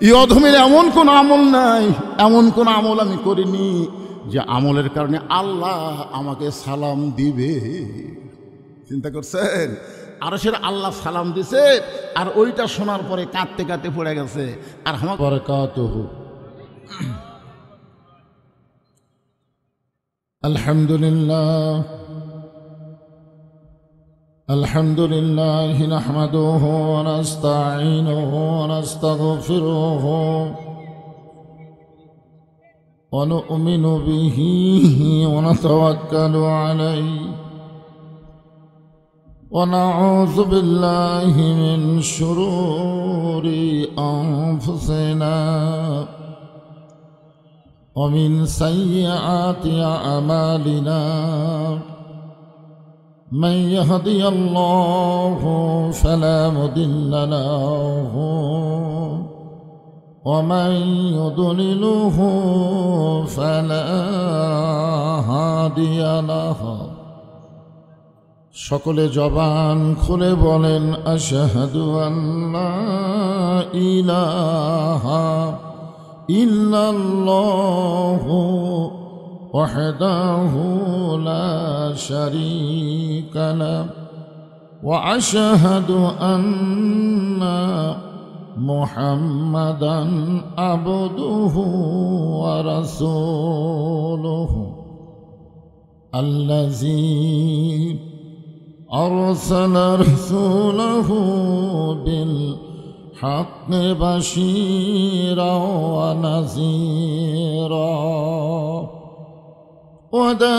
এই অধমের এমন কোন আমল নাই, এমন কোন আমল আমি করিনি যে আমলের কারণে আল্লাহ আমাকে সালাম দিবে। চিন্তা করছেন, আরশের আল্লাহ সালাম দিছে, আর ওইটা শোনার পরে কাঁদতে কাঁদতে পড়ে গেছে। আর আমার বারাকাতুহু। আলহামদুলিল্লাহ আলহামদুলিল্লাহি নাহমাদুহু ওয়া নাস্তাঈনুহু ওয়া নাস্তাগফিরুহু ওয়া নু'মিনু বিহি ওয়া নাতাওয়াক্কালু আলাইহি ওয়া নাউযু বিল্লাহি মিন শুরুরি আনফুসিনা ওয়া মিন সাইয়্যাতি আমালিনা। من يهدي الله فلا مضل له ومن يضلله فلا هادي له। সকলে জবান খুলে বলেন, আশহাদু আল্লা ইলাহা ইল্লাল্লাহু وحده لا شريك له وأشهد أن محمدا عبده ورسوله الذي أرسل رسوله بالحق بشيرا ونذيرا وداعيا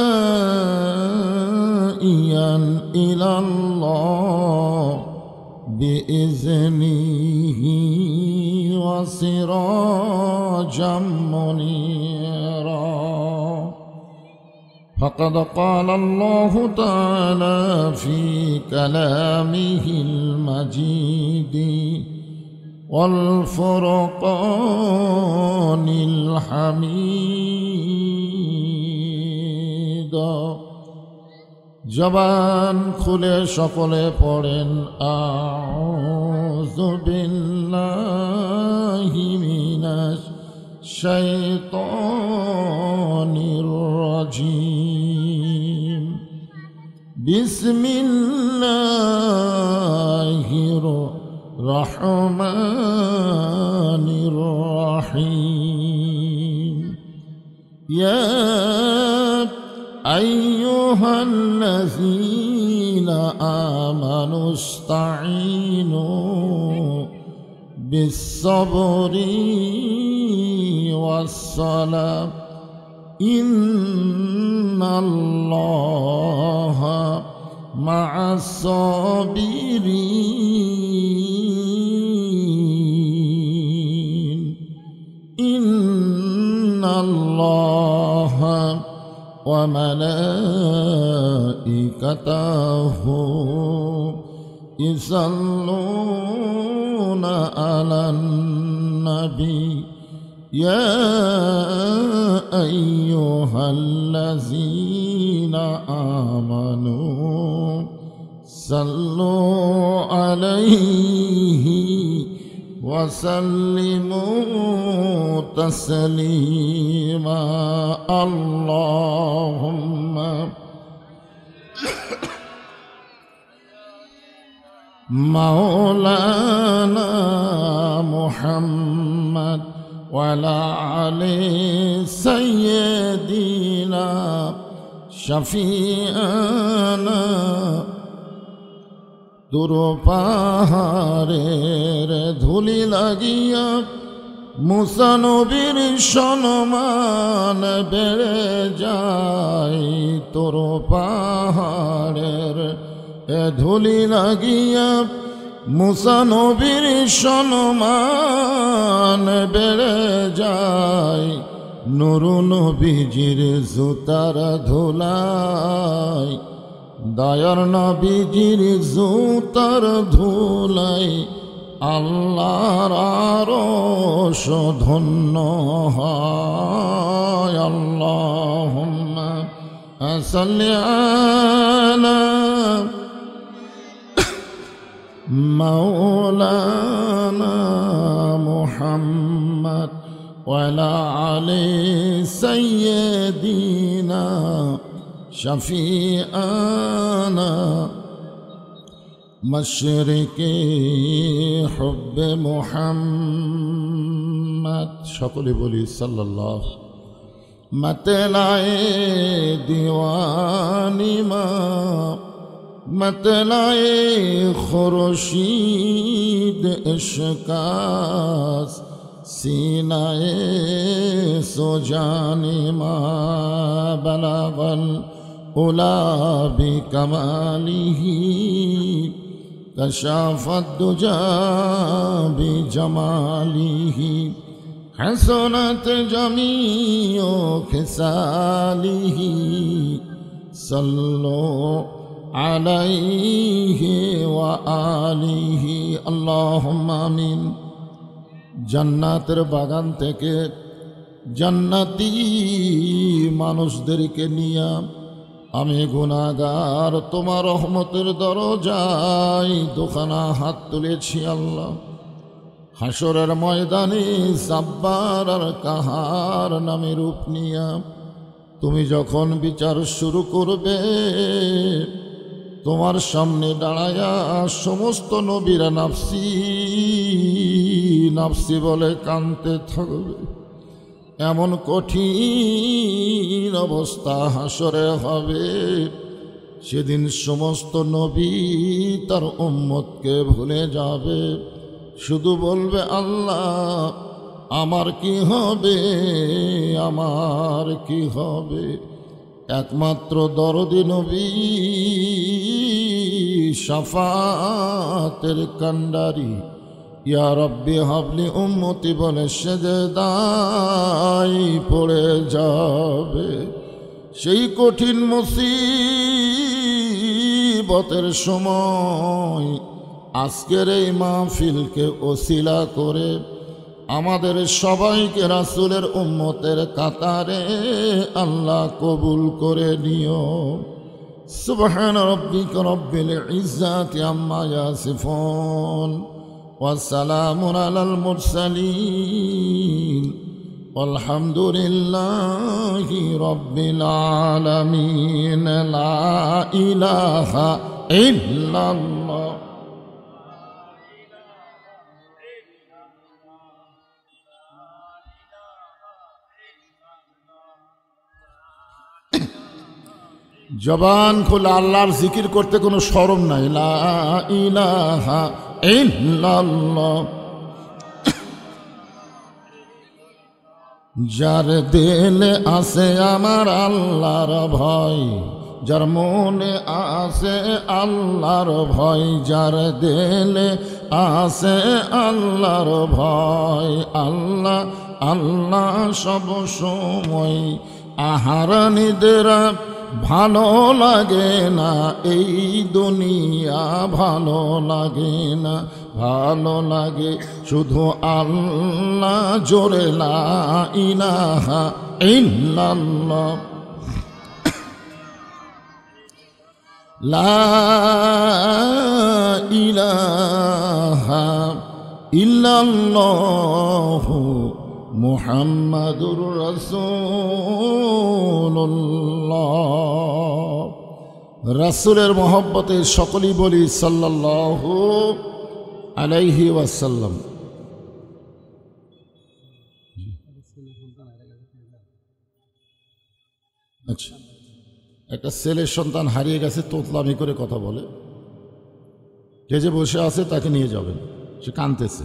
إلى الله بإذنه وسراجا منيرا. فقد قال الله تعالى في كلامه المجيد والفرقان الحميد. জবান খুলে সকলে পড়েন আউযু বিল্লাহি মিনাশ শাইতানির রাজিম। বিসমিল্লাহির রহমানির রহিম। ইয়া أيها الذين آمنوا استعينوا بالصبر والصلاة إن الله مع الصابرين. إن الله وملائكته يصلون على النبي يا أيها الذين آمنوا صلوا عليه وسلموا تسليما. اللهم مولانا محمد وعلى آل سيدنا شفيعنا দূর পাহাড়ের ধুলি লাগিয়া মুসা নবীর সম্মান বেড়ে যায়। তোর পাহাড়ের ধুলি লাগিয়া মুসা নবীর সম্মান বেড়ে যায়। নূর নবীজির জুতার ধুলাই দয়ার নবীজির জুতার ধুলাই আল্লাহর আরশ ধন্য হয়। আল্লাহুম্মা সাল্লি আলা মাওলানা মুহাম্মদ ওয়া আলা আলি সাইয়্যিদিনা শফিআনা মশরিকি হুব্বে মুহাম্মদ। সকলে বলি সাল্লাল্লাহু। मतलाए दीवानी माँ मतलाए खुर्शीद इश्कास सीनाए सुजानी माँ बलागल उला बि कमालिही कशाफत दुजा बि जमालिही हसनत जमीओ खिसालिही सल्लो अलैहि व आलिहि अल्लाहुम्मा आमीन। জান্নাতের বাগান থেকে জান্নাতি মানুষদেরকে নিয়ে আমি গুনাহগার তোমার রহমতের দরজায় দুখানা হাত তুলেছি আল্লাহ। হাসরের ময়দানে সাব্বার আর কাহার নামে রূপ নিয়া তুমি যখন বিচার শুরু করবে তোমার সামনে দাঁড়ায়া সমস্ত নবীরা নাফসি নাফসি বলে কাঁদতে থাকবে। এমন কঠিন অবস্থা হাসরে হবে, সেদিন সমস্ত নবী তার উম্মতকে ভুলে যাবে, শুধু বলবে আল্লাহ আমার কি হবে, আমার কি হবে। একমাত্র দরদি নবী শাফাতের কান্ডারি ইয়া রব্বি হাবলি উম্মতি বলে সেজদায় পড়ে যাবে। সেই কঠিন মুসিবতের সময় আজকের এই মাহফিলকে ওসিলা করে আমাদের সবাইকে রাসূলের উম্মতের কাতারে আল্লাহ কবুল করে নিও। সুবহান রাব্বিকা রব্বিল ইজ্জাতি আম্মা ইয়াসিফুন ওয়া সালামুন আলাল মুরসালিন আলহামদুলিল্লাহি রাব্বিল আলামিন। লা ইলাহা ইল্লাল্লাহ। জবান খুলে আল্লাহর জিকির করতে কোনো শরম নাই। লা ইলাহা ইল্লাল্লাহ। যার দিলে আছে আমার আল্লাহর ভয়, যার মনে আছে আল্লাহর ভয়, যার দিলে আছে আল্লাহর ভয়, আল্লাহ আল্লাহ সব সময়। আহার নিদ্রা ভালো লাগে না, এই দুনিয়া ভালো লাগে না, ভালো লাগে শুধু আল্লাহ। জোরে লা ইলাহা ইল্লাল্লাহ। লা ইলাহা ইল্লাল্লাহু মুহাম্মাদুর রাসূলুল্লাহ। রাসূলের মহব্বতে সকলেই বলি সাল্লাল্লাহু আলাইহি ওয়াসাল্লাম। আচ্ছা, একটা ছেলের সন্তান হারিয়ে গেছে, তোতলামি করে কথা বলে। যে যে বসে আছে তাকে নিয়ে যাবেন, সে কাঁদতেছে।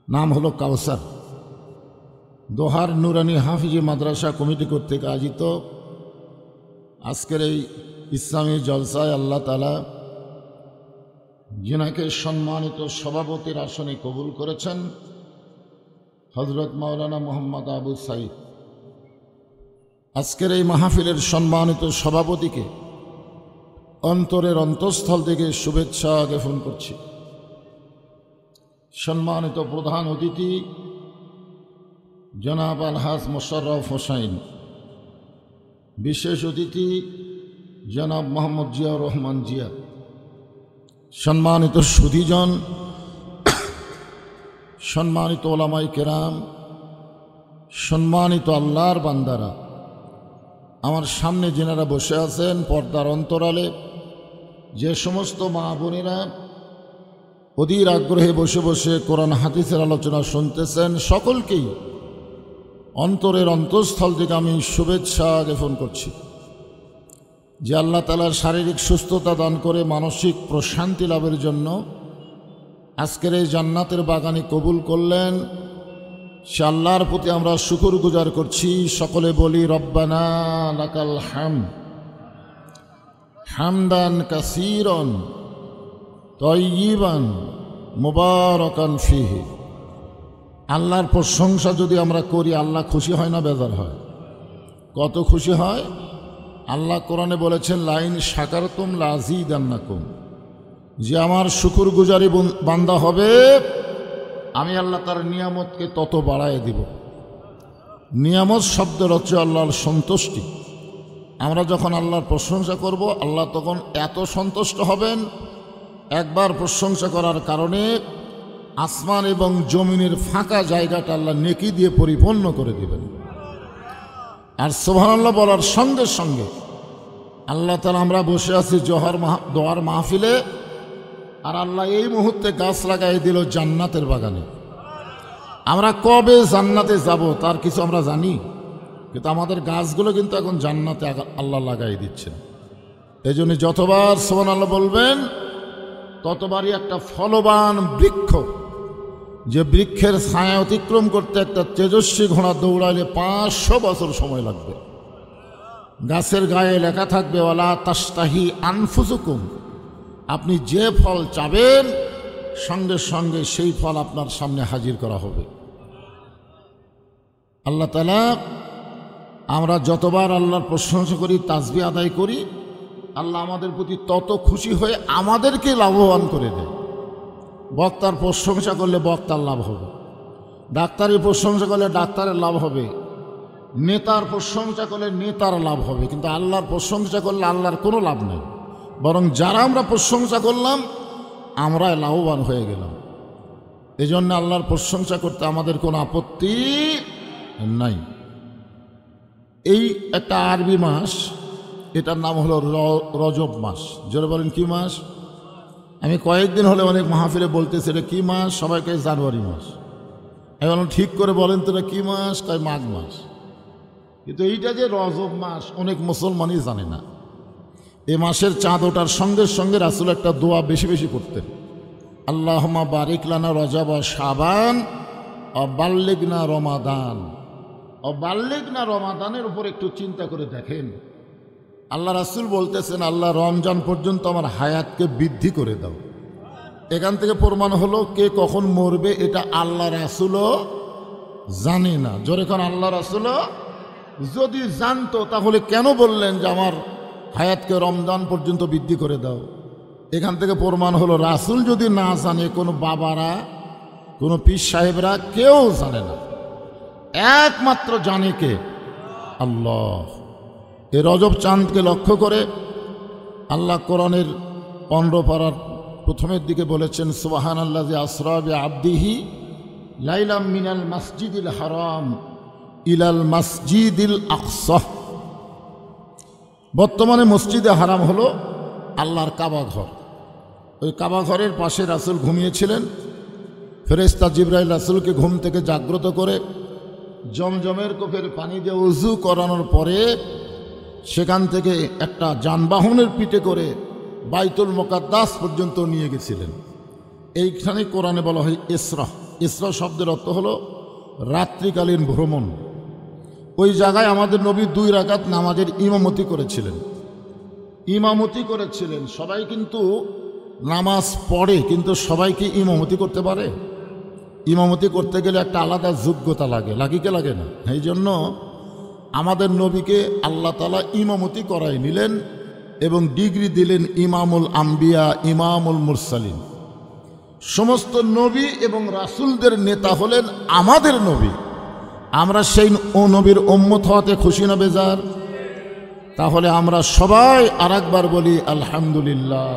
নাম হলো কাউসার। দোহার নুরানি হাফিজি মাদ্রাসা কমিটি কর্তৃক আয়োজিত আজকের এই ইসলামী জলসায় আল্লাহ তাআলা যিনাকে সম্মানিত সভাপতির আসনে কবুল করেছেন, হযরত মাওলানা মোহাম্মদ আবু সাঈদ। আজকের এই মাহফিলের সম্মানিত সভাপতিকে অন্তরের অন্তঃস্থল থেকে শুভেচ্ছা জ্ঞাপন করছি। সম্মানিত প্রধান অতিথি জনাব আলহাজ মোশাররফ হোসাইন, বিশেষ অতিথি জনাব মোহাম্মদ জিয়াউর রহমান জিয়া, সম্মানিত সুধীজন, সম্মানিত ওলামায়ে কেরাম, সম্মানিত আল্লাহর বান্দারা, আমার সামনে যেনারা বসে আছেন পর্দার অন্তরালে, যে সমস্ত মা বোনেরা অধীর আগ্রহে বসে বসে কোরআন হাদিসের আলোচনা শুনতেছেন, সকলকেই অন্তরের অন্তঃস্থল থেকে আমি শুভেচ্ছা জ্ঞাপন করছি। যে আল্লাহ তাআলার শারীরিক সুস্থতা দান করে মানসিক প্রশান্তি লাভের জন্য আজকের এই জান্নাতের বাগানে কবুল করলেন, সে আল্লাহর প্রতি আমরা শুকর গুজার করছি। সকলে বলি রব্বানা লাকাল হামদ হামদান কাসীরান তাইয়িবান মুবারাকান ফিহি। আল্লাহর প্রশংসা যদি আমরা করি, আল্লাহ খুশি হয় না বেজার হয়? কত খুশি হয়! আল্লাহ কোরআনে বলেছেন, লাইন শাকারতুম লাযীদান্নাকুম, যে আমার শুকর গুজারি বান্দা হবে আমি আল্লাহ তার নিয়ামতকে তত বাড়ায় দিব। নিয়ামত শব্দের হচ্ছে আল্লাহর সন্তুষ্টি। আমরা যখন আল্লাহর প্রশংসা করব, আল্লাহ তখন এত সন্তুষ্ট হবেন, একবার প্রশংসা করার কারণে আসমান এবং জমিনের ফাঁকা জায়গাটা আল্লাহ নেকি দিয়ে পরিপূর্ণ করে দেবেন। আর সুবহানাল্লাহ বলার সঙ্গে সঙ্গে আল্লাহ তাআলা, আমরা বসে আছি দোয়ার মাহফিলে, আর আল্লাহ এই মুহূর্তে গাছ লাগাই দিল জান্নাতের বাগানে। আমরা কবে জান্নাতে যাব তার কিছু আমরা জানি, কিন্তু আমাদের গাছগুলো কিন্তু এখন জান্নাতে আল্লাহ লাগাই দিচ্ছেন। এই জন্য যতবার সুবহানাল্লাহ বলবেন ততবারই একটা ফলবান বৃক্ষ, যে বৃক্ষের ছায়া অতিক্রম করতে একটা তেজস্বী ঘোড়া দৌড়াইলে 500 বছর সময় লাগবে। গাছের গায়ে লেখা থাকবে ওয়ালা তাস্তাহি আনফুসুকুম, আপনি যে ফল চাবেন সঙ্গে সঙ্গে সেই ফল আপনার সামনে হাজির করা হবে। আল্লাহ তাআলা, আমরা যতবার আল্লাহর প্রশংসা করি, তাসবিহ আদায় করি, আল্লাহ আমাদের প্রতি তত খুশি হয়ে আমাদেরকে লাভবান করে দেয়। বক্তার প্রশংসা করলে বক্তার লাভ হবে, ডাক্তারের প্রশংসা করলে ডাক্তারের লাভ হবে, নেতার প্রশংসা করলে নেতার লাভ হবে। কিন্তু আল্লাহর প্রশংসা করলে আল্লাহর কোনো লাভ নেই, বরং যারা আমরা প্রশংসা করলাম আমরাই লাভবান হয়ে গেলাম। এই জন্য আল্লাহর প্রশংসা করতে আমাদের কোনো আপত্তি নাই। এই একটা আরবি মাস, এটার নাম হলো রজব মাস। জোরে বলেন কি মাস? আমি কয়েকদিন হলে অনেক মাহফিলে বলতেছি এটা কি মাস, সবাইকে জানুয়ারি মাস। আমি বললাম ঠিক করে বলেন তো এটা কী মাস, কয় মাঘ মাস। কিন্তু এইটা যে রজব মাস অনেক মুসলমানই জানে না। এই মাসের চাঁদ ওঠার সঙ্গে সঙ্গে রাসূল একটা দোয়া বেশি বেশি করতেন, আল্লাহুম্মা বারিক লানা রজব ও শাবান ও বাল্লিগনা রমাদান। ও বাল্লিগনা রমাদানের উপর একটু চিন্তা করে দেখেন, আল্লাহ রাসূল বলতেছেন আল্লাহ রমজান পর্যন্ত আমার হায়াতকে বৃদ্ধি করে দাও। এখান থেকে প্রমাণ হলো কে কখন মরবে এটা আল্লাহ রাসূলও জানে না। জোরে কোন আল্লাহ রাসূলও যদি জানতো তাহলে কেন বললেন যে আমার হায়াতকে রমজান পর্যন্ত বৃদ্ধি করে দাও? এখান থেকে প্রমাণ হলো রাসূল যদি না জানে, কোনো বাবারা, কোনো পীর সাহেবরা কেউ জানে না, একমাত্র জানে কে? আল্লাহ। এই রজব চাঁদকে লক্ষ্য করে আল্লাহ কোরআনের 15 পারার প্রথমের দিকে বলেছেন, সুবহানাল্লাযী আসরা বিআবদিহি লাইলাম মিনাল মাসজিদিল হারাম ইলাল মাসজিদিল আকসা। বর্তমানে মসজিদে হারাম হলো আল্লাহর কাবা ঘর। ওই কাবা ঘরের পাশে রাসূল ঘুমিয়েছিলেন। ফেরেশতা জিবরাইল রাসূলকে ঘুম থেকে জাগ্রত করে জমজমের কূপের পানি দিয়ে ওযু করানোর পরে সেখান থেকে একটা যানবাহনের পিঠে করে বাইতুল মুকাদ্দাস পর্যন্ত নিয়ে গেছিলেন। এইখানে কোরআনে বলা হয় ইসরা। ইসরা শব্দের অর্থ হলো রাত্রিকালীন ভ্রমণ। ওই জায়গায় আমাদের নবী 2 রাকাত নামাজের ইমামতি করেছিলেন। সবাই কিন্তু নামাজ পড়ে, কিন্তু সবাই কি ইমামতি করতে পারে? ইমামতি করতে গেলে একটা আলাদা যোগ্যতা লাগে, লাগে না? এই জন্য আমাদের নবীকে আল্লাহ তাআলা ইমামতি করাই নিলেন এবং ডিগ্রি দিলেন ইমামুল আম্বিয়া, ইমামুল মুরসালিন। সমস্ত নবী এবং রাসূলদের নেতা হলেন আমাদের নবী। আমরা সেই ও নবীর উম্মত হওয়াতে খুশি না বেজার? তাহলে আমরা সবাই আরেকবার বলি আলহামদুলিল্লাহ।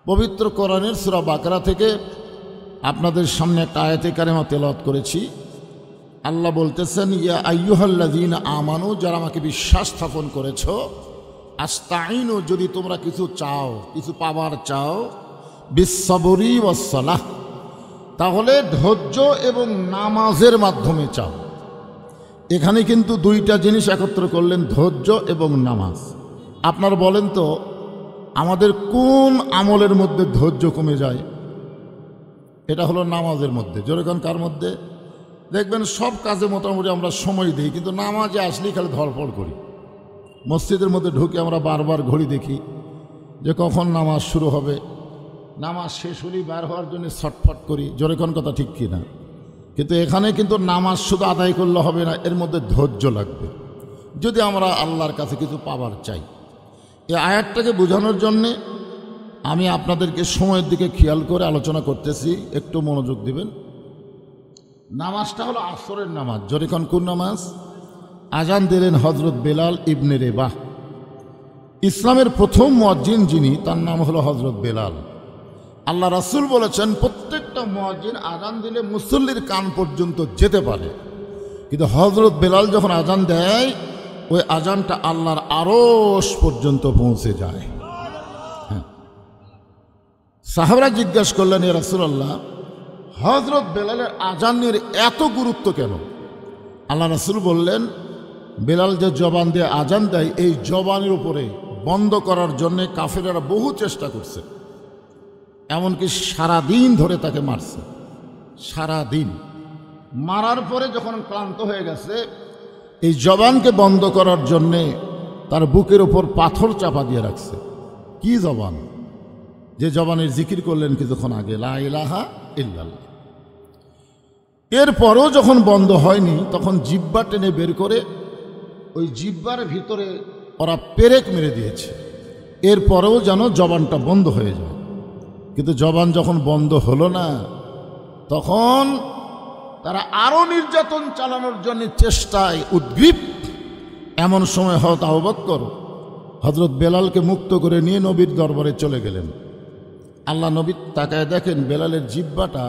পবিত্র কোরআনের সূরা বাকারা থেকে আপনাদের সামনে একটা আয়াতে কারিমা তেলাওয়াত করেছি। আল্লাহ বলতেছেন, ইয়া আইয়ুহাল্লাযীনা আমানু, যারা আমাকে বিশ্বাস স্থাপন করেছো, আস্তাইনু, যদি তোমরা কিছু চাও, কিছু পাবার চাও, বিসসবরি ওয়াসসালাহ, তাহলে ধৈর্য এবং নামাজের মাধ্যমে চাও। এখানে কিন্তু 2টা জিনিস একত্র করলেন, ধৈর্য এবং নামাজ। আপনারা বলেন তো আমাদের কোন আমলের মধ্যে ধৈর্য কমে যায়? এটা হলো নামাজের মধ্যে। যেরকম কার মধ্যে? দেখবেন সব কাজে মোটামুটি আমরা সময় দিই, কিন্তু নামাজে আসলেই খালি ধরপড় করি। মসজিদের মধ্যে ঢুকে আমরা বারবার ঘড়ি দেখি যে কখন নামাজ শুরু হবে, নামাজ শেষ হলেই বার হওয়ার জন্য ছটফট করি। যেরকম কথা ঠিক কি না? কিন্তু এখানে কিন্তু নামাজ শুধু আদায় করলে হবে না, এর মধ্যে ধৈর্য লাগবে যদি আমরা আল্লাহর কাছে কিছু পাবার চাই। এই আয়াতটাকে বোঝানোর জন্যে আমি আপনাদেরকে সময়ের দিকে খেয়াল করে আলোচনা করতেছি, একটু মনোযোগ দিবেন। নামাজটা হলো আসরের নামাজ। যখন কোন নামাজ? আজান দিলেন হযরত বেলাল ইবনে রেবাহ। ইসলামের প্রথম মুয়াজ্জিন যিনি, তার নাম হলো হযরত বেলাল। আল্লাহ রাসূল বলেছেন প্রত্যেকটা মুয়াজ্জিন আজান দিলে মুসল্লির কান পর্যন্ত যেতে পারে, কিন্তু হযরত বেলাল যখন আজান দেয় ওই আজানটা আল্লাহর আরশ পর্যন্ত পৌঁছে যায়। সাহাবারা জিজ্ঞাসা করলেন, ইয়া রাসূলুল্লাহ, হযরত বেলালের আজানের এত গুরুত্ব কেন? আল্লাহ রাসূল বললেন, বেলাল যে জবান দিয়ে আজান দেয়, এই জবানের উপরে বন্ধ করার জন্য কাফেররা বহু চেষ্টা করছে, এমনকি সারাদিন ধরে তাকে মারছে। সারাদিন মারার পরে যখন ক্লান্ত হয়ে গেছে, এই জবানকে বন্ধ করার জন্যে তার বুকের ওপর পাথর চাপা দিয়ে রাখছে। কি জবান? যে জবানের জিকির করলেন কিছুক্ষণ আগে, লা ইলাহা ইল্লাল্লাহ। এরপরও যখন বন্ধ হয়নি তখন জিহ্বা টেনে বের করে ওই জিহ্বার ভিতরে ওরা পেরেক মেরে দিয়েছে, এরপরেও যেন জবানটা বন্ধ হয়ে যায়। কিন্তু জবান যখন বন্ধ হলো না, তখন তারা আরো নির্যাতন চালানোর জন্য চেষ্টায় উদ্গ্রীব। এমন সময় হযরত আবু বকর হযরত বেলালকে মুক্ত করে নিয়ে নবীর দরবারে চলে গেলেন। আল্লাহ নবী তাকায় দেখেন বেলালের জিহ্বাটা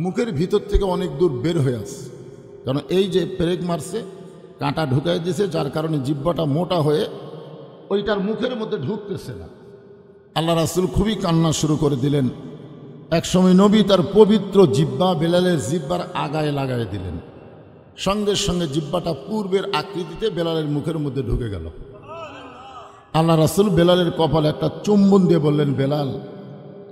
মুখের ভিতর থেকে অনেক দূর বের হয়ে আসছে, কারণ এই যে পেরেক মারছে, কাঁটা ঢুকাই দিয়েছে, যার কারণে জিহ্বাটা মোটা হয়ে ওইটার মুখের মধ্যে ঢুকতেছে না। আল্লাহ রাসূল খুবই কান্না শুরু করে দিলেন। একসময় নবী তার পবিত্র জিহ্বা বেলালের জিহ্বার আগায় লাগায় দিলেন, সঙ্গে সঙ্গে জিহ্বাটা পূর্বের আকৃতিতে বেলালের মুখের মধ্যে ঢুকে গেল। আল্লাহ রাসূল বেলালের কপালে একটা চুম্বন দিয়ে বললেন, বেলাল,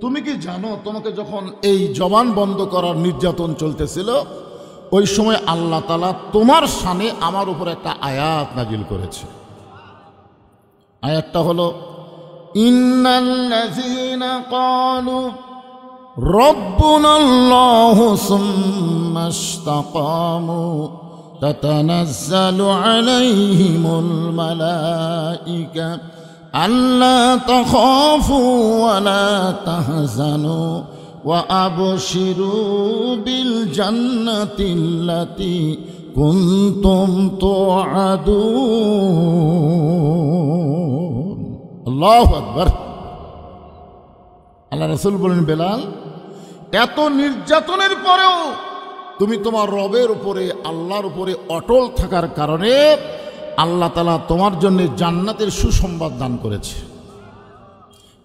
তুমি কি জানো তোমাকে যখন এই জবান বন্ধ করার নির্যাতন চলতেছিল, ওই সময় আল্লাহ তাআলা তোমার শানে আমার উপর একটা আয়াত নাজিল করেছে। আয়াতটা হলো, ইন্নাল্লাযীনা ক্বালু রব্বুনাল্লাহু সুম্মা ইসতাকামু তাতানাজ্জালু আলাইহিমুল মালাইকা আল্লা তাখাফু ওয়া লা তাহজানু ওয়া আবশিরু বিল জান্নাতিল্লাতী কুনতুম তুআদুন। আল্লাহু আকবার। আল্লাহ রাসূল বলেন, বেলাল, এত নির্যাতনের পরেও তুমি তোমার রবের উপরে, আল্লাহর উপরে অটল থাকার কারণে আল্লাহ তাআলা তোমার জন্য জান্নাতের সুসংবাদ দান করেছে।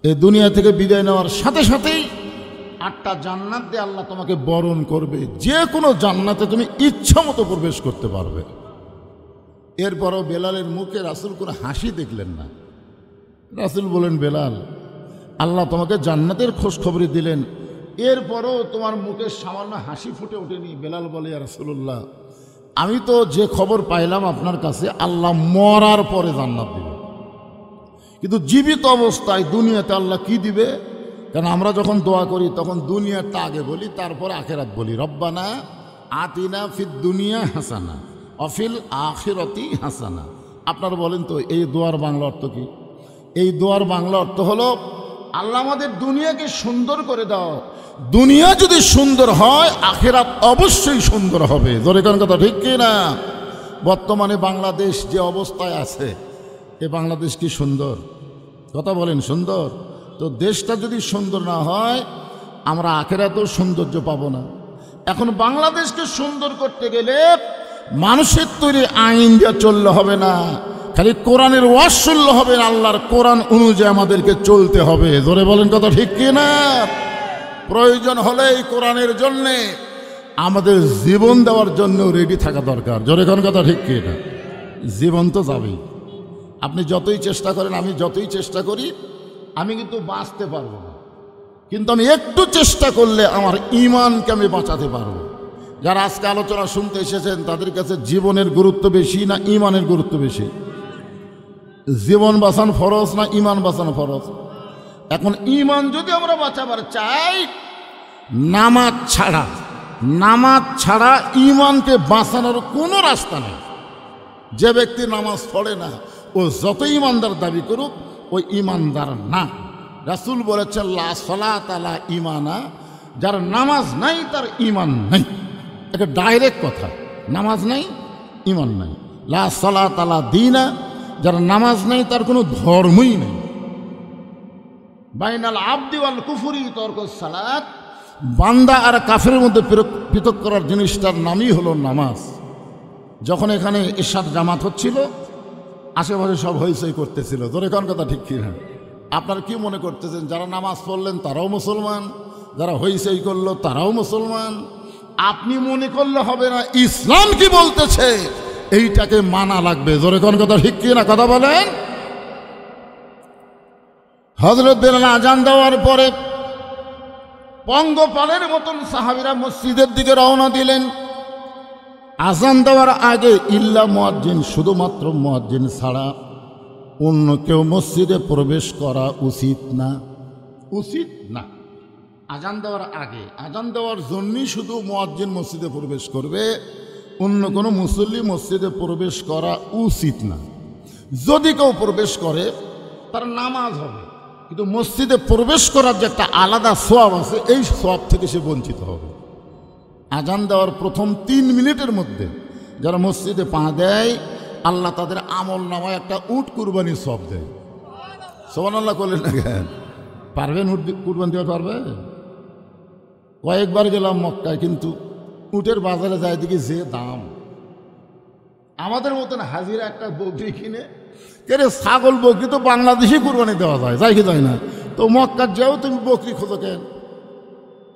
এই দুনিয়া থেকে বিদায় নেওয়ার সাথে সাথেই 8টা জান্নাত দিয়ে আল্লাহ তোমাকে বরণ করবে, যে কোনো জান্নাতে তুমি ইচ্ছা মতো প্রবেশ করতে পারবে। এরপরও বেলালের মুখে রাসূল কোনো হাসি দেখলেন না। রাসূল বলেন, বেলাল, আল্লাহ তোমাকে জান্নাতের খোঁজ খবরই দিলেন, এরপরও তোমার মুখে সামান্য হাসি ফুটে ওঠেনি। বেলাল বলে, ইয়া রাসূলুল্লাহ, আমি তো যে খবর পাইলাম আপনার কাছে, আল্লাহ মরার পরে জান্নাত দিবে, কিন্তু জীবিত অবস্থায় দুনিয়াতে আল্লাহ কি দিবে? কারণ আমরা যখন দোয়া করি তখন দুনিয়াটা আগে বলি, তারপর আখিরাত বলি। রব্বানা আতিনা ফিদ দুনিয়া হাসানা অফিল আখিরাতি হাসানা। আপনারা বলেন তো এই দোয়ার বাংলা অর্থ কি? এই দোয়ার বাংলা অর্থ হলো, আল্লাহ আমাদের দুনিয়াকে সুন্দর করে দাও, দুনিয়া যদি সুন্দর হয় আখিরাত অবশ্যই সুন্দর হবে। জোরে কোন কথা ঠিক কি না? বর্তমানে বাংলাদেশ যে অবস্থায় আছে, এ বাংলাদেশ কি সুন্দর? কথা বলেন, সুন্দর? তো দেশটা যদি সুন্দর না হয় আমরা আখিরাতেও সৌন্দর্য পাবো না। এখন বাংলাদেশকে সুন্দর করতে গেলে মানুষের তৈরি আইন দিয়ে চললে হবে না, খালি কোরআনের ওয়াজ শুনলে হবে না, আল্লাহর কোরআন অনুযায়ী আমাদেরকে চলতে হবে। জোরে বলেন কথা ঠিক কি না? প্রয়োজন হলে এই কোরআনের জন্যে আমাদের জীবন দেওয়ার জন্য রেডি থাকা দরকার। জোরে কোন কথা ঠিক কি না? জীবন তো যাবেই, আপনি যতই চেষ্টা করেন, আমি যতই চেষ্টা করি, আমি কিন্তু বাঁচতে পারবো না, কিন্তু আমি একটু চেষ্টা করলে আমার ঈমানকে আমি বাঁচাতে পারবো। যারা আজকে আলোচনা শুনতে এসেছেন তাদের কাছে জীবনের গুরুত্ব বেশি না ঈমানের গুরুত্ব বেশি? জীবন বাঁচানো ফরজ না ঈমান বাঁচানো ফরজ? এখন ঈমান যদি আমরা বাঁচাবার চাই, নামাজ ছাড়া ঈমানকে বাঁচানোর কোনো রাস্তা নেই। যে ব্যক্তি নামাজ পড়ে না ও যত ঈমানদার দাবি করুক, ওই ঈমানদার না। রাসূল বলেছেন, লা সালাতা লা ঈমানা, যার নামাজ নাই তার ঈমান নাই। এটা ডাইরেক্ট কথা, নামাজ নাই ঈমান নাই। লা সালাতা লা দীনা, যার নামাজ নাই তার কোনো ধর্মই নেই। বাইনাল আবদি ওয়াল কুফরি তরকুস সালাত, বান্দা আর কাফেরের মধ্যে পৃথক করার জিনিসটার নামই হলো নামাজ। যখন এখানে ইশার জামাত হচ্ছিল, আশেপাশে সব হইচই করতেছিল। জোরে কোন কথা ঠিক কি না? আপনারা কি মনে করতেছেন যারা নামাজ পড়লেন তারাও মুসলমান, যারা হইচই করলো তারাও মুসলমান? আপনি মনে করলে হবে না, ইসলাম কি বলতেছে এইটাকে মানা লাগবে। জোরে কোন কথা ঠিক কি না? কথা বলেন। হযরত বেলাল আজান দেওয়ার পরে পঙ্গপালের মতন সাহাবীরা মসজিদের দিকে রওনা দিলেন। আজান দেওয়ার আগে ইল্লা মুয়াজ্জিন, শুধুমাত্র মুয়াজ্জিন ছাড়া অন্য কেউ মসজিদে প্রবেশ করা উচিত না, উচিত না। আজান দেওয়ার আগে, আজান দেওয়ার জন্যই শুধু মুয়াজ্জিন মসজিদে প্রবেশ করবে, অন্য কোনো মুসল্লি মসজিদে প্রবেশ করা উচিত না। যদি কেউ প্রবেশ করে তার নামাজ হবে, কিন্তু মসজিদে প্রবেশ করার যে একটা আলাদা সওয়াব আছে, এই সওয়াব থেকে সে বঞ্চিত হবে। আজান দেওয়ার প্রথম 3 মিনিটের মধ্যে যারা মসজিদে পা দেয়, আল্লাহ তাদের আমল নামায় একটা উট কুরবানির সওয়াব দেয়। সুবহানাল্লাহ করলেন না কেন? পারবেন উট কুরবানি দিতে পারবে? কয়েকবার গেলাম মক্কায়, কিন্তু উটের বাজারে যায় দেখি যে দাম। আমাদের মতন হাজিরা একটা বকরি কিনে, কেরে ছাগল বকরি তো বাংলাদেশে কুরবানি দেওয়া যায়, যায় কি যায় না? তো মক্কার যাও তুমি বকরি খোঁজো কেন?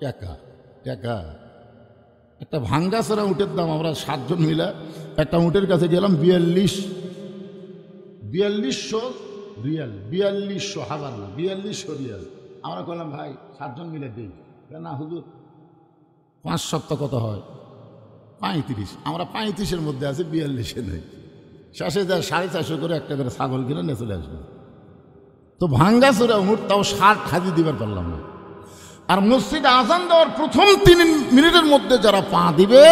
টাকা টাকা। একটা ভাঙ্গাছড়া উটের দাম, আমরা 7 জন মিলে একটা উটের কাছে গেলাম, 4200 রিয়াল, 4200 হাজার না, 4200 রিয়াল। আমরা বললাম ভাই 7 জন মিলে দিই। না হুজুর 5 সপ্তাহ কত হয়? 35। আমরা 35-এর মধ্যে আছি, 42-এ নেই। শেষে যায় 450 করে একটা করে ছাগল কিনে নিয়ে চলে আসবে। তো ভাঙ্গাছড়া উট, তাও 60 হাজি দিবার পারলাম না। আর মসজিদে আজান দেওয়ার প্রথম 3 মিনিটের মধ্যে যারা পা দিবে,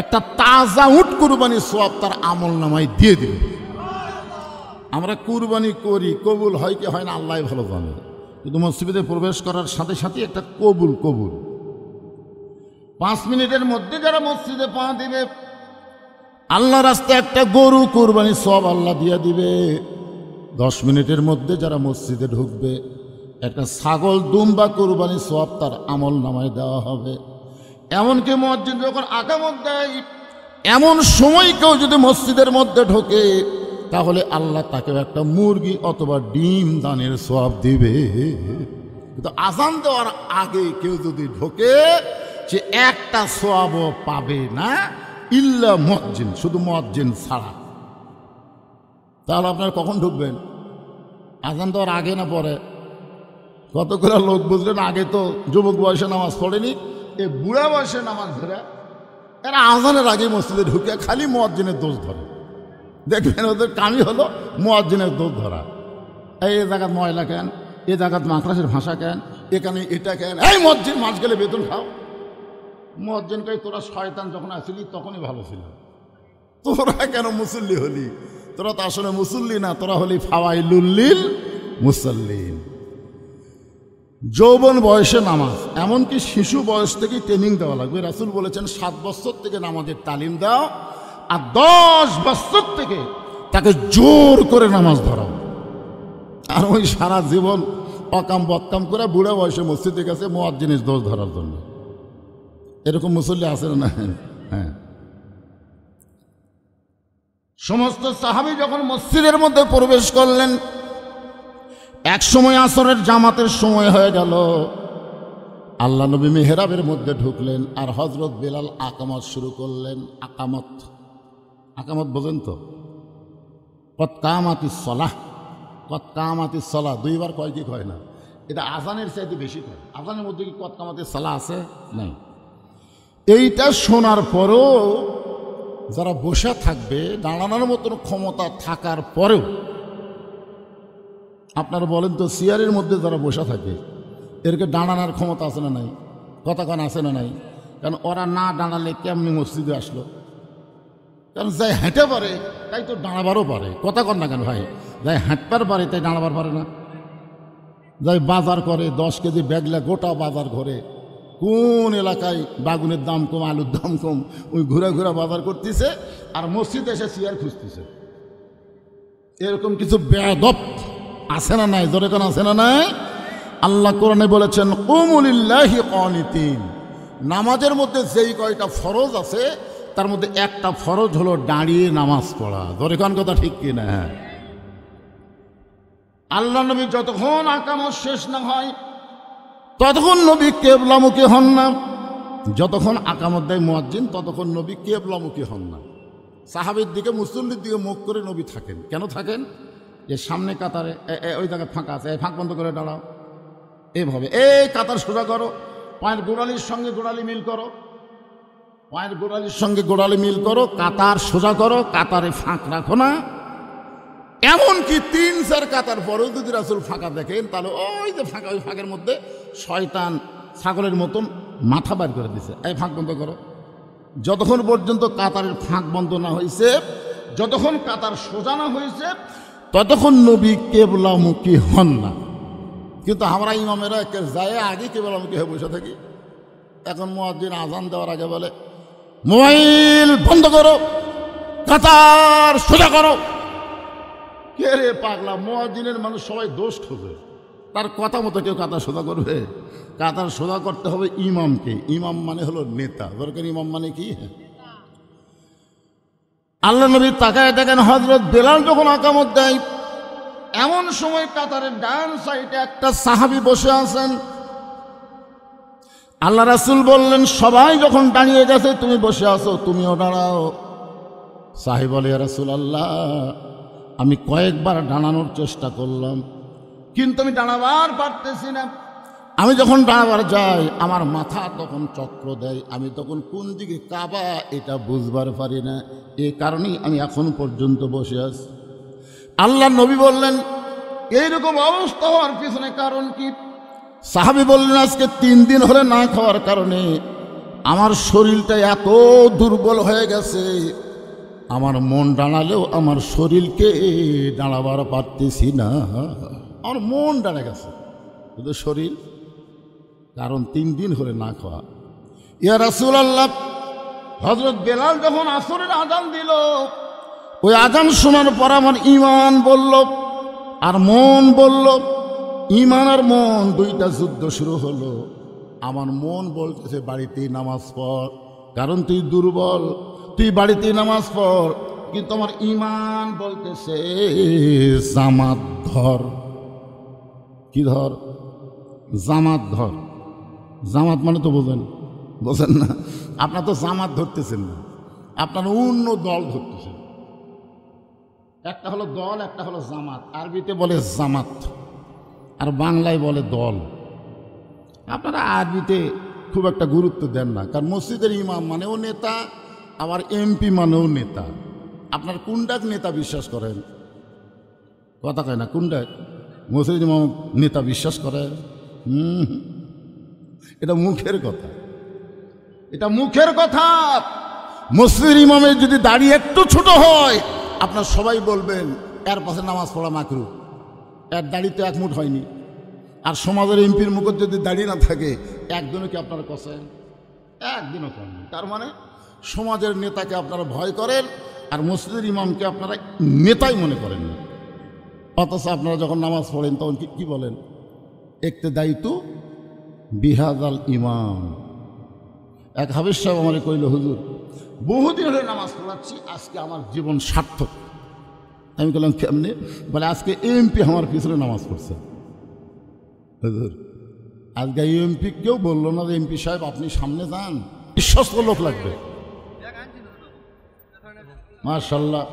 একটা তাজা উট কুরবানির সওয়াব তার আমল নামায় দিয়ে দিবে। আমরা কুরবানি করি, কবুল হয় কি হয় না আল্লাহ ভালো জানে, কিন্তু মসজিদে প্রবেশ করার সাথে সাথে একটা কবুল 5 মিনিটের মধ্যে যারা মসজিদে পা দিবে, আল্লাহ রাস্তায় একটা গরু কুরবানির সওয়াব আল্লাহ দিয়ে দিবে। 10 মিনিটের মধ্যে যারা মসজিদে ঢুকবে, একটা ছাগল দুম্বা কুরবানির সওয়াব তার আমল নামায় দেওয়া হবে। এমনকি মুয়াজ্জিন যখন আকামত দেয়, এমন সময় কেউ যদি মসজিদের মধ্যে ঢোকে, তাহলে আল্লাহ তাকে একটা মুরগি অথবা ডিম দানের সওয়াব দিবে। কিন্তু আজান দেওয়ার আগে কেউ যদি ঢোকে, সে একটা সওয়াবও পাবে না, ইল্লা মুয়াজ্জিন, শুধু মুয়াজ্জিন ছাড়া। তাহলে আপনারা কখন ঢুকবেন? আজান দেওয়ার আগে না পরে? কতগুলো লোক বুঝলেন, আগে তো যুবক বয়সে নামাজ পড়েনি, এ বুড়া বয়সে নামাজ ধরে এরা আজানের আগে মসজিদে ঢুকে খালি মুয়াজ্জিনের দোষ ধরে। দেখবেন ওদের কামই হলো মুয়াজ্জিনের দোষ ধরা। এই জায়গাত ময়লা কেন, এ জায়গাত মাকড়াসের ভাষা কেন, এখানে এটা কেন, এই মুয়াজ্জিন মাস গেলে বেতন খাও। মুয়াজ্জিন কই তোরা শয়তান যখন আসলি তখনই ভালো ছিল, তোরা কেন মুসল্লি হলি? তোরা তো আসলে মুসল্লি না, তোরা হলি ফাওয়াইলুল মুসাল্লিন। যৌবন বয়সে নামাজ, এমনকি শিশু বয়স থেকে ট্রেনিং দেওয়া লাগবে। রাসূল বলেছেন 7 বছর থেকে নামাজের তালিম দাও, আর 10 বছর থেকে তাকে জোর করে নামাজ ধরাও। আর ওই সারা জীবন অকাম বদকাম করে বুড়া বয়সে মসজিদে গেছে মুয়াজ্জিনের দোষ ধরার জন্য। এরকম মুসল্লি আছে না? হ্যাঁ। সমস্ত সাহাবী যখন মসজিদের মধ্যে প্রবেশ করলেন, এক সময় আসরের জামাতের সময় হয়ে গেল, আল্লাহ নবী মেহরাবের মধ্যে ঢুকলেন, আর হযরত বেলাল আকামত শুরু করলেন। আকামত বোঝেন তো? কত কামাতিস সালাহ, কত কামাতিস সালাহ 2 বার কয় কি কয় না? এটা আজানের চাইতে বেশি কয়। আজানের মধ্যে কি কত কামাতিস সালাহ আছে? নাই। এইটা শোনার পরও যারা বসে থাকবে, দাঁড়ানোর মতন ক্ষমতা থাকার পরেও, আপনারা বলেন তো, চেয়ারের মধ্যে যারা বসে থাকে এরকে দাঁড়ানোর ক্ষমতা আছে না নাই? কতক্ষণ আছে না নাই? কারণ ওরা না দাঁড়ালে কেমনি মসজিদে আসলো? কারণ যাই হেঁটে পারে তাই তো দাঁড়াবারও পারে। কতক্ষণ না কেন ভাই? যাই হাঁটবার পারে তাই দাঁড়াবার পারে না? যাই বাজার করে 10 কেজি ব্যাগলা গোটা বাজার ঘরে, কোন এলাকায় বাগুনের দাম কম, আলুর দাম কম, ওই ঘুরে ঘুরে বাজার করতেছে, আর মসজিদে এসে চেয়ার খুঁজতেছে। এরকম কিছু বেয়াদব আছে না নাই? জোরে কোন আছে না নাই? আল্লাহ কোরআনে বলেছেন কুমু লিল্লাহি কানিতিন। নামাজের মধ্যে যেই কয়টা ফরজ আছে তার মধ্যে একটা ফরজ হলো দাঁড়িয়ে নামাজ পড়া। জোরে কোন কথা ঠিক কি না? আল্লাহ নবী যতক্ষণ আকামত শেষ না হয় ততক্ষণ নবী কিবলামুখী হন না। যতক্ষণ আকামত দেয় মুয়াজ্জিন ততক্ষণ নবী কিবলামুখী হন না। সাহাবীর দিকে, মুসল্লির দিকে মুখ করে নবী থাকেন। কেন থাকেন? যে সামনে কাতারে ওই জায়গায় ফাঁকা আছে, এই ফাঁক বন্ধ করে দাঁড়াও, এইভাবে এই কাতার সোজা করো, পায়ের গোড়ালির সঙ্গে গোড়ালি মিল করো, পায়ের গোড়ালির সঙ্গে গোড়ালি মিল করো, কাতার সোজা করো, কাতারে ফাঁক রাখো না। এমনকি 3-4 কাতার পরেও যদি রাসূল ফাঁকা দেখেন, তাহলে ওই যে ফাঁকা, ওই ফাঁকের মধ্যে শয়তান ছাগলের মতন মাথা বার করে দিছে, এই ফাঁক বন্ধ করো। যতক্ষণ পর্যন্ত কাতারের ফাঁক বন্ধ না হয়েছে, যতক্ষণ কাতার সোজা না হয়েছে, ততক্ষণ নবী কেবলামুখী হন না। কিন্তু আমরা ইমামেরা যায় আগে কেবলামুখী হয়ে বসে থাকি। এখন মুয়াজ্জিন আজান দেওয়ার আগে বলে, মোবাইল বন্ধ করো, কাতার সোজা করো। কে রে পাগলা? মুয়াজ্জিনের মানুষ সবাই দোষ খোঁজে, তার কথা মতো কেউ কাতার সোজা করবে? কাতার সোজা করতে হবে ইমামকে। ইমাম মানে হলো নেতা। দরকার ইমাম মানে কি? আল্লাহ নবী তাকায় দেখেন হযরত বেলাল যখন আকামত দেয়, এমন সময় কাতারের ডান সাইডে একটা সাহাবী বসে আছেন। আল্লাহ রাসূল বললেন, সবাই যখন দাঁড়িয়ে গেছে তুমি বসে আছো, তুমিও দাঁড়াও। সাহাবী বলে, ইয়া রাসূলুল্লাহ, আমি কয়েকবার দাঁড়ানোর চেষ্টা করলাম, কিন্তু আমি দাঁড়াবার পারতেছি না। আমি যখন দাঁড়াবার যাই, আমার মাথা তখন চক্র দেয়, আমি তখন কোন দিকে কাবা এটা বুঝবার পারি না। এই কারণেই আমি এখন পর্যন্ত বসে আছি। আল্লাহ নবী বললেন, এইরকম অবস্থা হওয়ার পিছনে কারণ কি? সাহাবী বললেন, আজকে 3 দিন হলে না খাওয়ার কারণে আমার শরীরটা এত দুর্বল হয়ে গেছে, আমার মন দাঁড়ালেও আমার শরীরকে দাঁড়াবার পারতেছি না। আমার মন দাঁড়া গেছে, কিন্তু শরীর, কারণ 3 দিন হলে না খাওয়া। ইয়া রাসূলুল্লাহ, হযরত বেলাল যখন আসরের আজান দিল, ওই আজান শোনার পর আমার ঈমান বলল আর মন বলল, ঈমান আর মন দুইটা যুদ্ধ শুরু হলো। আমার মন বলতেছে বাড়িতেই নামাজ পড়, কারণ তুই দুর্বল, তুই বাড়িতেই নামাজ পড়। কিন্তু আমার ঈমান বলতেছে জামাত ধর। কি ধর? জামাত ধর। জামাত মানে তো বোঝেন না? আপনার তো জামাত ধরতেছেন না, আপনার অন্য দল ধরতেছেন। একটা হলো দল, একটা হলো জামাত। আরবিতে বলে জামাত আর বাংলায় বলে দল। আপনারা আরবিতে খুব একটা গুরুত্ব দেন না, কারণ মসজিদের ইমাম মানেও নেতা, আবার এমপি মানেও নেতা। আপনার কোনটাক নেতা বিশ্বাস করেন? কথা কয় না, কোনটাক মসজিদের ইমাম নেতা বিশ্বাস করে? এটা মুখের কথা, এটা মুখের কথা। মসজিদের ইমামের যদি দাড়ি একটু ছোট হয়, আপনার সবাই বলবেন এর পাশে নামাজ পড়া মাকরু, এর দাড়িতে 1 মুঠ হয়নি। আর সমাজের এমপির মুখে যদি দাড়ি না থাকে, একদিনও কি আপনারা কষেন? একদিনও করেন। তার মানে সমাজের নেতাকে আপনারা ভয় করেন, আর মসজিদের ইমামকে আপনারা নেতাই মনে করেন না। অথচ আপনারা যখন নামাজ পড়েন তখন কি বলেন? ইক্তেদাইতু বিহাদাল ইমাম। এক হাফেজ সাহেব আমারে কইল, হুজুর বহুদিন হলে নামাজ পড়াচ্ছি, আজকে আমার জীবন সার্থক। আমি বললাম কেমনে? বলে আজকে এমপি আমার পিছনে নামাজ পড়ছে। হুজুর আজকে এমপি কেউ বললো না যে এমপি সাহেব আপনি সামনে যান, বিশ্বস্ত লোক লাগবে। মাশাআল্লাহ,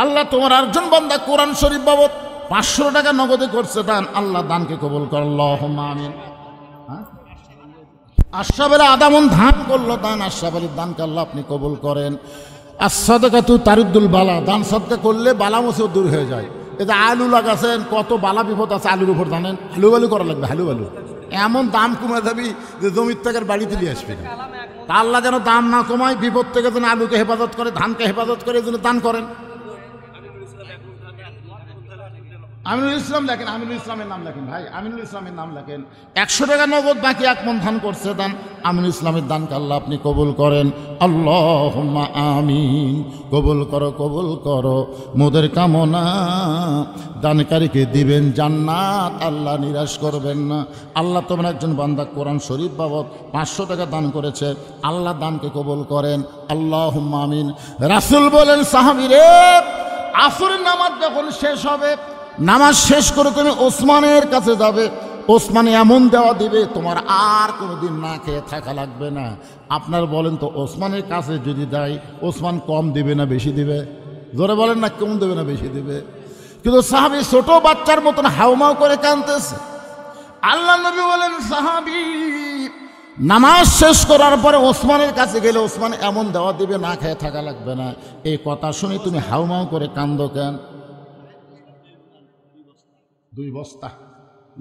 আল্লাহ তোমার আরেকজন বান্দা কোরআন শরীফ বাবদ 500 টাকা নগদে করছে দান। আল্লাহ দানকে কবুল কর, আল্লাহুম্মা আমিন। আশরাফ আলী আদামন ধান করলো দান, আশরাফ আলীর দানকে আল্লাহ আপনি কবুল করেন। as-সাদাকাতু তারিদ্দুল বালা, দান সদকা করলে বালা মুসিবত দূর হয়ে যায়। এটা আলু লাগাছেন, কত বালা বিপদ আছে আলুর উপর, জানেন? হালু বালু করা লাগবে, হালু বালু। এমন দাম কমে যাবি যে জমির থেকে বাড়িতে নিয়ে আসবে না। তা আল্লাহ যেন দাম না কমায়, বিপদ থেকে যেন আলুকে হেফাজত করে, ধানকে হেফাজত করে, এই জন্য দান করেন। আমিনুল ইসলাম লেখেন, আমিনুল ইসলামের নাম লেখেন ভাই, আমিনুল ইসলামের নাম লেখেন। 100 টাকা নগদ, বাকি 1 মণ ধান করছে দান। আমিনুল ইসলামের দানকে আল্লাহ আপনি কবুল করেন, আল্লাহুম্মা আমিন। কবুল করো, কবুল করো মোদের কামনা। দানকারীকে দিবেন জান্নাত, আল্লাহ নিরাশ করবেন না। আল্লাহ তোমার একজন বান্দা কোরআন শরীফ বাবদ 500 টাকা দান করেছে, আল্লাহ দানকে কবুল করেন, আল্লাহুম্মা আমিন। রাসূল বলেন, সাহাবীরে আসরের নামাজ যখন শেষ হবে, নামাজ শেষ করে তুমি ওসমানের কাছে যাবে, ওসমানে এমন দেওয়া দিবে তোমার আর কোনোদিন না খেয়ে থাকা লাগবে না। আপনার বলেন তো, ওসমানের কাছে যদি যাই, ওসমান কম দিবে না বেশি দিবে? জোরে বলেন না, কম দেবে না বেশি দিবে? কিন্তু সাহাবী ছোট বাচ্চার মতন হাউমাউ করে কাঁদতেছে। আল্লাহ নবী বলেন, সাহাবী নামাজ শেষ করার পরে ওসমানের কাছে গেলে ওসমান এমন দেওয়া দিবে না খেয়ে থাকা লাগবে না। এই কথা শুনে তুমি হাউমাউ করে কান্দো কেন? 2 বস্তা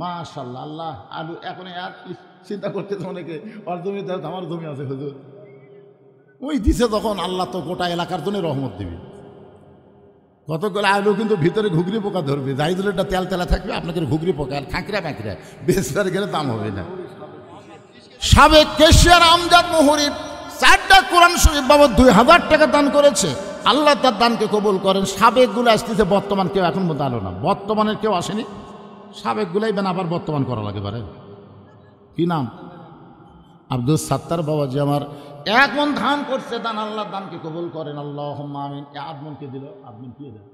মাশাআল্লাহ। আল্লাহ আলু এখন আর চিন্তা করতেছে অনেকে, ওর জমি আমার জমি আছে হুজুর, ওই দিছে তখন আল্লাহ তো গোটা এলাকার জন্য রহমত দিবে। কতগুলো আলু কিন্তু ভিতরে ঘুগরি পোকা ধরবে, জাইদুলেরটা তেল তেলা থাকবে, আপনাকে ঘুগরি পোকা আর খাঁকড়া ম্যাকড়া বেচবার গেলে দাম হবে না। সাবেক কেশিয়ার আমজাদ মুহুরী 4টা কোরআন শরীফ বাবদ 2000 টাকা দান করেছে। আল্লাহ তার দানকে কবুল করেন। সাবেকগুলো আসতেছে, বর্তমান কেউ এখন মতো আলো না, বর্তমানের কেউ আসেনি, সাবেকগুলাই বেন আবার বর্তমান করা লাগে পারে। কি নাম? আব্দুল সাত্তার বাবাজি আমার 1 মণ ধান করছে, দান আল্লাহ দানকে কবুল করেন, আল্লাহুম্মা আমিন। 8 মণকে দিল, আদমিন কি দেয়?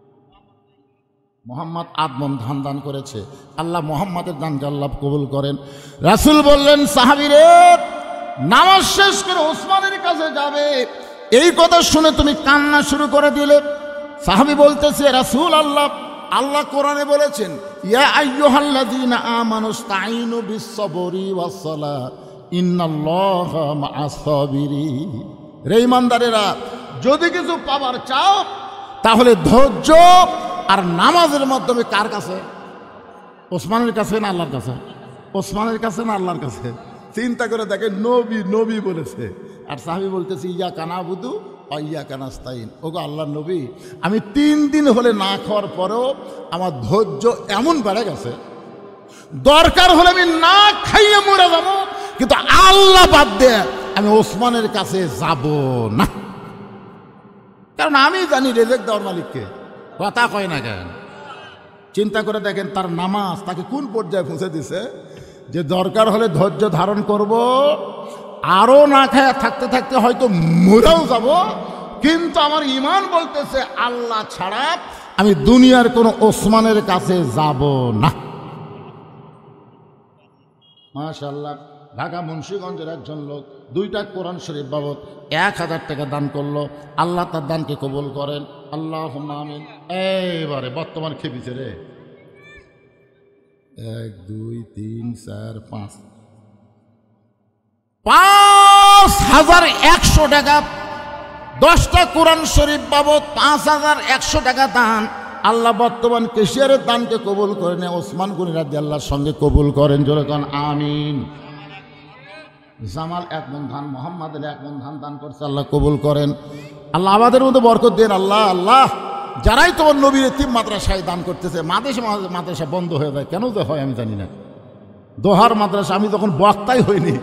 মোহাম্মদ 8 মণ ধান দান করেছে, আল্লাহ মোহাম্মদের দানকে আল্লাহ কবুল করেন। রাসূল বললেন, সাহাবীরে নামাজ শেষ করে ওসমানের কাছে যাবে। এই কথা শুনে তুমি কান্না শুরু করে দিলে। সাহাবী বলতেছে, রাসূল আল্লাহ, আল্লাহ কোরআনে বলেছেন, ইয়া আইয়ুহাল্লাযীনা আমানুস্তাঈনু বিস-সাবরি ওয়াস-সালাহ ইন্নাল্লাহা মা'আস-সাবিরিন। রে ঈমানদারেরা, যদি কিছু পাবার চাও তাহলে ধৈর্য আর নামাজের মাধ্যমে কার কাছে? ওসমানের কাছে না আল্লাহর কাছে? ওসমানের কাছে না আল্লাহর কাছে? চিন্তা করে দেখেন, নবী নবী বলেছে, আর সাহাবী বলতেছে ইয়্যাকা না'বুদু ওয়া ইয়্যাকা নাস্তাঈন। ওগো আল্লাহর নবী, আমি 3 দিন হলে না খাওয়ার পরেও আমার ধৈর্য এমন বেড়ে গেছে, দরকার হলে আমি না খাইয়ে মরে যাব, কিন্তু আল্লাহ বাদ দিয়ে আমি ওসমানের কাছে যাব না, কারণ আমি জানি রেজেক দেওয়ার মালিককে। কথা কয় না কেন? চিন্তা করে দেখেন তার নামাজ তাকে কোন পর্যায়ে পৌঁছে দিছে, যে দরকার হলে ধৈর্য ধারণ করব, আরও না খায় থাকতে থাকতে হয়তো মরেও যাব, কিন্তু আমার ঈমান বলতেছে আল্লাহ ছাড়া আমি দুনিয়ার কোনো ওসমানের কাছে যাব না। মাশাআল্লাহ। ঢাকা মুন্সিগঞ্জের একজন লোক 2টা কোরআন শরীফ বাবদ 1000 টাকা দান করলো। আল্লাহ তার দানকে কবুল করেন, আল্লাহুম্মা আমিন। এইবারে বর্তমান খেপিছে রে, 1 2 3 4 5 5100 টাকা। 10টা কোরআন শরীফ বাবদ 5100 টাকা দান। আল্লাহ বর্তমান কেশিয়ারের দানকে কবুল করেন, ওসমান গনি রাদিয়াল্লাহর সঙ্গে কবুল করেন, জোরে কোন আমিন। জামাল 1 মণ ধান, মোহাম্মদের 1 মণ ধান দান করছে, আল্লাহ কবুল করেন। আল্লাহ আমাদের মধ্যে বরকত দেন। আল্লাহ আল্লাহ, যারাই তোমার নবীর এতিম মাদ্রাসায় দান করতেছে, মাদ্রাসা বন্ধ হয়ে যায়, কেন যে হয় আমি জানি না। দোহার মাদ্রাসা, আমি যখন বক্তাই হইনি,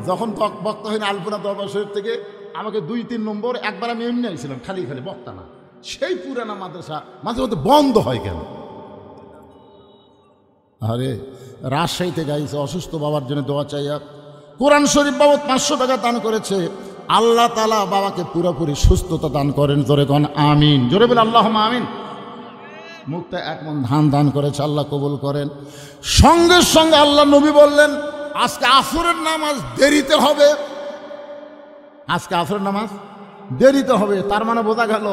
যখন বক্তা হয়নি আলপনা দরবার শরীফ থেকে আমাকে 2-3 নম্বর, একবার আমি এমনি আইছিলাম, খালি বক্তা না, সেই পুরানা মাদ্রাসা মাঝে মধ্যে বন্ধ হয় কেন? আরে রাজশাহী থেকে আইছে, অসুস্থ বাবার জন্য দোয়া চাইয়া কোরআন শরীফ বাবদ 500 টাকা দান করেছে। আল্লাহ তাআলা বাবাকে পুরোপুরি সুস্থতা দান করেন, জোরে কোন আমিন। জোরে বলে আল্লাহুম্মা আমিন। মুক্তা 1 মণ ধান দান করেছে, আল্লাহ কবুল করেন। সঙ্গে সঙ্গে আল্লাহ নবী বললেন, আজকে আসরের নামাজ দেরিতে হবে, আজকে আসরের নামাজ দেরিতে হবে। তার মানে বোঝা গেল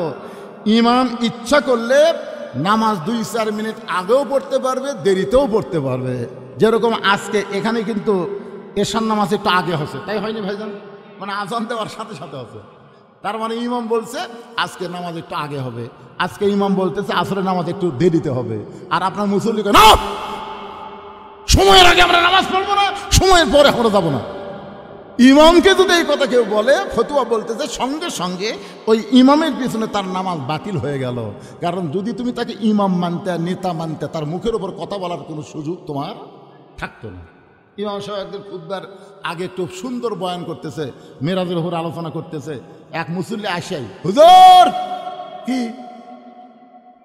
ইমাম ইচ্ছা করলে নামাজ 2-4 মিনিট আগেও পড়তে পারবে, দেরিতেও পড়তে পারবে। যেরকম আজকে এখানে কিন্তু এশার নামাজ একটু আগে হচ্ছে, তাই হয়নি ভাইজান? মানে আজান দেওয়ার সাথে সাথে আছে, তার মানে ইমাম বলছে আজকে নামাজ একটু আগে হবে, আজকে ইমাম বলতেছে আসরের নামাজ একটু দেরিতে হবে। আর আপনার মুসল্লি না, সময়ের আগে আমরা নামাজ পড়বো না, সময়ের পরে আমরা যাবো না। ইমামকে যদি এই কথা কেউ বলে, ফতুয়া বলতেছে সঙ্গে সঙ্গে ওই ইমামের পিছনে তার নামাজ বাতিল হয়ে গেল। কারণ যদি তুমি তাকে ইমাম মানতে, নেতা মানতে, তার মুখের ওপর কথা বলার কোনো সুযোগ তোমার থাকতো না। ইমাম সাহেব একদিন খুতবার আগে একটু সুন্দর বয়ান করতেছে, মেরাজের উপর আলোচনা করতেছে, এক মুসল্লি আসাই, হুজুর কি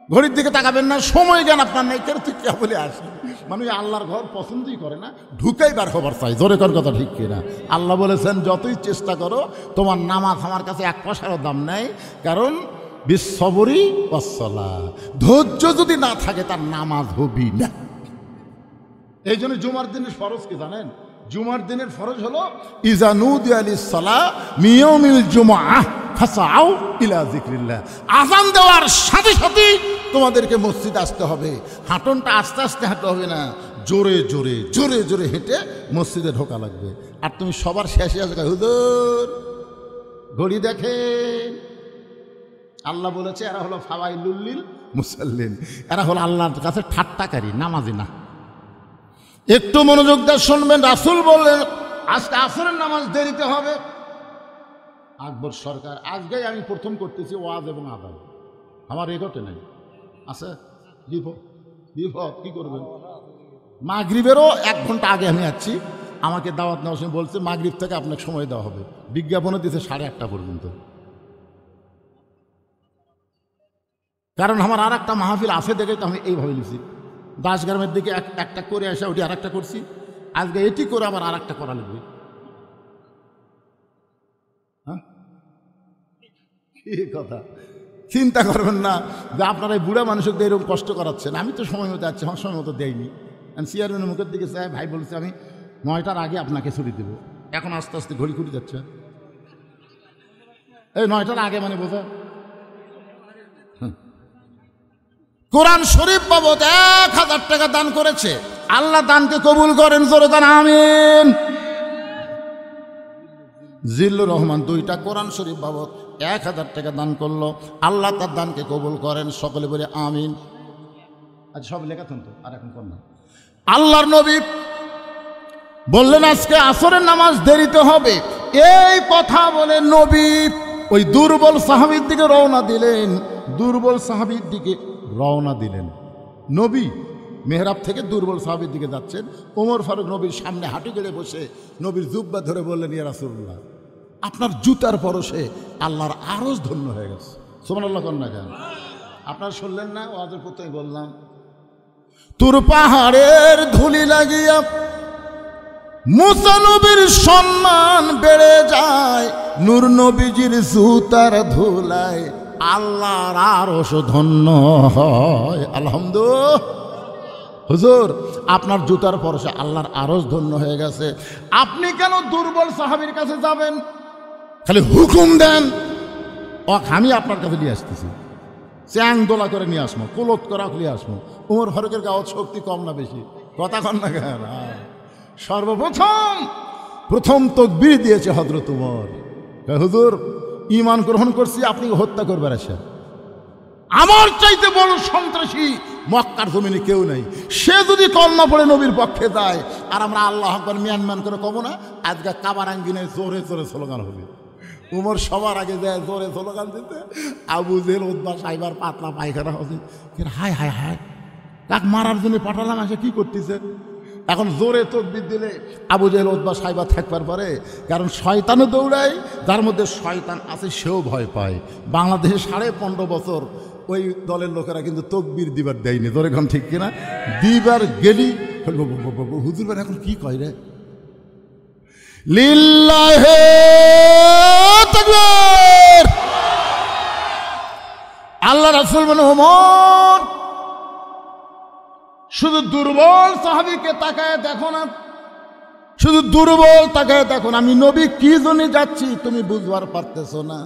ঘড়ির দিকে তাকাবেন না, সময় জ্ঞান আপনার নাই, কেন তুই কে বলে আসি? মানে আল্লাহর ঘর পছন্দই করে না, ঢুকাই বার খবর চাই। জোরে কর কথা ঠিক কিনা? আল্লাহ বলেছেন যতই চেষ্টা করো তোমার নামাজ আমার কাছে 1 পয়সারও দাম নাই, কারণ বিশ্ববরী ওয়াসসালাহ, ধৈর্য যদি না থাকে তার নামাজ হবি না। এই জন্য জুমার দিনের ফরজ কি জানেন? জুমার দিনের ফরজ হলো ইজা নুদিয়া লিস-সালাহ মিন ইয়াউমিল জুমআহ ফাসাউ ইলা যিকরিল্লাহ। আযান দেওয়ার সাথে সাথে তোমাদেরকে মসজিদে আসতে হবে। হাঁটনটা আস্তে আস্তে হাঁটতে হবে না, জোরে জোরে জোরে জোরে হেঁটে মসজিদে ঢোকা লাগবে। আর তুমি সবার শেষে আসে হুজুর ঘড়ি দেখে। আল্লাহ বলেছে এরা হলো ফাওয়াইলুল মুসাল্লিন, এরা হলো আল্লাহর কাছে ঠাট্টাকারী, নামাজি না। একটু মনোযোগ দিয়ে শুনবেন। রাসূল বললেন আজকে আসরের নামাজ দেরিতে হবে। আকবর সরকার আজকেই আমি প্রথম করতেছি ওয়াজ এবং আদান, আমার রেকর্ডে নেই আছে। বিপদ কি করবেন? মাগরিবেরও 1 ঘন্টা আগে আমি আসছি, আমাকে দাওয়াত নেওয়ার সময় বলছে মাগরিব থেকে আপনাকে সময় দেওয়া হবে, বিজ্ঞাপনও দিতে 8:30 পর্যন্ত। কারণ আমার আর একটা মাহফিল আছে দেখে তো আমি এইভাবে লিখছি, দাসগ্রামের দিকে একটা করে আসা ওটি আর একটা করছি, আজকে এটি করে আবার আর একটা করা লাগবে। হ্যাঁ এই কথা চিন্তা করবেন না যে আপনারা এই বুড়া মানুষকে এরকম কষ্ট করাচ্ছেন। আমি তো সময় মতো যাচ্ছি, আমার সময় মতো দেয়নি। চেয়ারম্যানের মুখের দিকে চাই, ভাই বলেছে আমি 9টার আগে আপনাকে ছুটি দেবো, এখন আস্তে আস্তে ঘড়ি ঘুরে যাচ্ছে। এই 9টার আগে মানে বোঝা। কোরআন শরীফ বাবদ 1000 টাকা দান করেছে, আল্লাহ দানকে কবুল করেন, জোরে দান আমিন। জিল্লুর রহমান 2টা কোরআন শরীফ বাবদ 1000 টাকা দান করলো, আল্লাহ তার দানকে কবুল করেন, সকলে বলে আমিন। আচ্ছা সব লেখা তো আর এখন কোন না। আল্লাহর নবী বললেন আজকে আসরের নামাজ দেরিতে হবে, এই কথা বলে নবী ওই দুর্বল সাহাবীর দিকে রওনা দিলেন। দুর্বল সাহাবীর দিকে রওনা দিলেন নবী, মেহরাব থেকে দুর্বল সাহাবীর দিকে যাচ্ছেন। ওমর ফারুক নবীর সামনে হাঁটু গেড়ে বসে নবীর জুব্বা ধরে বললেন ইয়া রাসূলুল্লাহ, আপনার জুতার পরশে আল্লাহর আরশ ধন্য হয়ে গেছে। সুবহানাল্লাহ কন্যা কেন আপনার শুনলেন না? ওয়াজের প্রথমে বললাম তোর পাহাড়ের ধুলি লাগিয়া মুসা নবীর সম্মান বেড়ে যায়, নূর নবীজির জুতার ধুলায় আল্লাহর আরশ ধন্য হয়। আলহামদুলিল্লাহ। হুজুর আপনার জুতার পরশে আল্লাহর আরশ ধন্য হয়ে গেছে, আপনি কেন দুর্বল সাহাবীর কাছে যাবেন? খালি হুকুম দেন, আমি আপনার কাছে নিয়ে আসতেছি, চ্যাং দোলা করে নিয়ে আসবো, কোলত করা নিয়ে আসবো। ওমর ফারুকের গাওয়ার শক্তি কম না বেশি? কথা কন না কেন? প্রথম তাকবীর দিয়েছে হযরত ওমর, হুজুর ঈমান গ্রহণ করছি, আপনি হত্যা করবেন আসেন। আমার চাইতে বড় সন্ত্রাসী মক্কার জমিনে কেউ নাই, সে যদি কলমা পড়ে নবীর পক্ষে যায় আর আমরা আল্লাহ আকবার মিয়ান করে কব না, আজকে কাবার আঙ্গিনায় জোরে জোরে স্লোগান হবে। উমর সবার আগে যায় জোরে স্লোগান দিতে, আবু জেহেল উতবা সাইবার পাতলা পায়খানা হচ্ছে, হায় হায় হায় কাক মারার জন্য পাঠালাম, আসে কি করতেছে? এখন জোরে তাকবীর দিলে আবু জেহেল উতবা সাইবা থাকবার পরে, কারণ শয়তানও দৌড়ায়, যার মধ্যে শয়তান আছে সেও ভয় পায়। বাংলাদেশে 15.5 বছর ওই দলের লোকেরা কিন্তু তাকবীর দিবার দেয়নি, তোর এখন ঠিক কিনা? দিবার গেলি হুজুর ভাই এখন কি কয় রে, লিল্লাহে তাকবীর। আল্লাহ রাসূল বলেন ওমর শুধু দুর্বল সাহাবীকে তাকায় দেখো না, শুধু দুর্বল তাকায় দেখো না, আমি নবী কি জন্য যাচ্ছি তুমি বুঝবার পারতেছো না।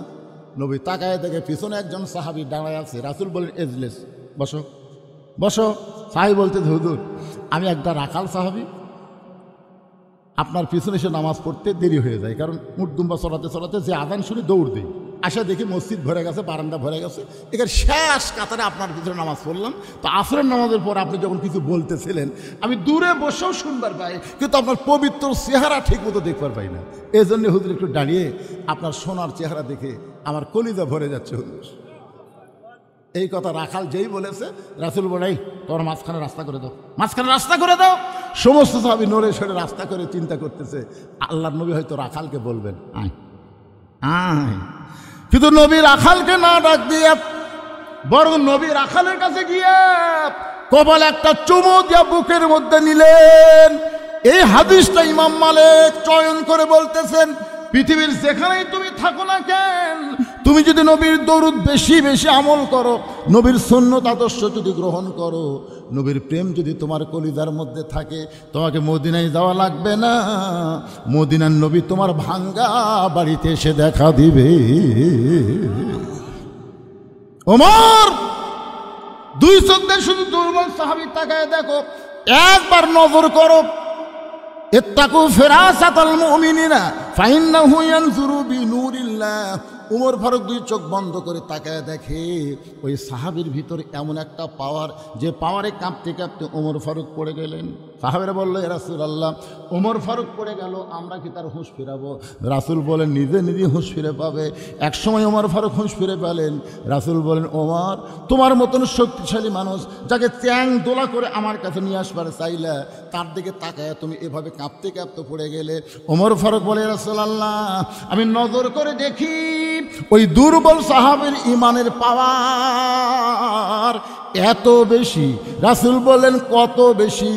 নবী তাকায় দেখে পিছনে একজন সাহাবী দাঁড়ায় আছে। রাসূল বলেন এজলেস, বসো বসো। সাহাবী বলতে হুজুর আমি একটা রাখাল সাহাবী, আপনার পিছনে এসে নামাজ পড়তে দেরি হয়ে যায়, কারণ মুটদুম্বা চড়াতে চড়াতে যে আজান শুনে দৌড় দিই, আসা দেখি মসজিদ ভরে গেছে, বারান্দা ভরে গেছে, এখানে শেষ কাতারে আপনার পিছনে নামাজ পড়লাম। তো আসরের নামাজের পর আপনি যখন কিছু বলতেছিলেন আমি দূরে বসেও শুনবার পাই, কিন্তু আপনার পবিত্র চেহারা ঠিক মতো দেখবার পাই না। এই জন্য হুজুর একটু দাঁড়িয়ে আপনার সোনার চেহারা দেখে আমার কলিজা ভরে যাচ্ছে হুজুর। এই কথা রাখাল যেই বলেছে, রাসূল বলাই তোমার মাঝখানে রাস্তা করে দাও, মাঝখানে রাস্তা করে দাও। সমস্ত সাহাবী নড়ে সরে রাস্তা করে চিন্তা করতেছে আল্লাহর নবী হয়তো রাখালকে বলবেন আয় আয়, কিন্তু নবী রাখালকে না ডাক দিয়ে বরং নবী রাখালের কাছে গিয়ে কপালে একটা চুমু দিয়ে বুকের মধ্যে নিলেন। এই হাদিসটা ইমাম মালিক চয়ন করে বলতেছেন, পৃথিবীর যেখানেই তুমি থাকো না কেন, তুমি যদি নবীর দরুদ বেশি বেশি আমল করো, নবীর সুন্নত আদর্শ যদি গ্রহণ করো, নবীর প্রেম যদি তোমার কলিজার মধ্যে থাকে, তোমাকে মদিনায় যাওয়া লাগবে না, মদিনার নবী তোমার ভাঙ্গা বাড়িতে এসে দেখা দিবে। ওমর দুই চোখ দিয়ে শুধু দুর্বল সাহাবী তাকায় দেখো, একবার নজর করো ইত্তাকু ফিরাসাতাল মুমিনিনা ফাইন্নাহু ইয়ানজুরু বিনুরিল্লাহ। উমর ফারুক দুই চোখ বন্ধ করে তাকায় দেখে ওই সাহাবীর ভিতরে এমন একটা পাওয়ার, যে পাওয়ারে কাঁপতে কাঁপতে ওমর ফারুক পড়ে গেলেন। সাহাবেরা বলল, ইয়া রাসূলুল্লাহ, ওমর ফারুক পড়ে গেল, আমরা কি তার হুঁশ ফিরাবো? রাসূল বলেন, নিজে নিজে হুঁশ ফিরে পাবে। এক সময় ওমর ফারুক হুঁশ ফিরে পেলেন। রাসূল বলেন, ওমর, তোমার মতন শক্তিশালী মানুষ যাকে চ্যাং দোলা করে আমার কাছে নিয়ে আসবার চাইলা, তার দিকে তাকায় তুমি এভাবে কাঁপতে কাঁপতে পড়ে গেলে। ওমর ফারুক বলে, ইয়া রাসূলুল্লাহ, আমি নজর করে দেখি ওই দুর্বল সাহাবীর ইমানের পাওয়ার এত বেশি। রাসূল বললেন, কত বেশি?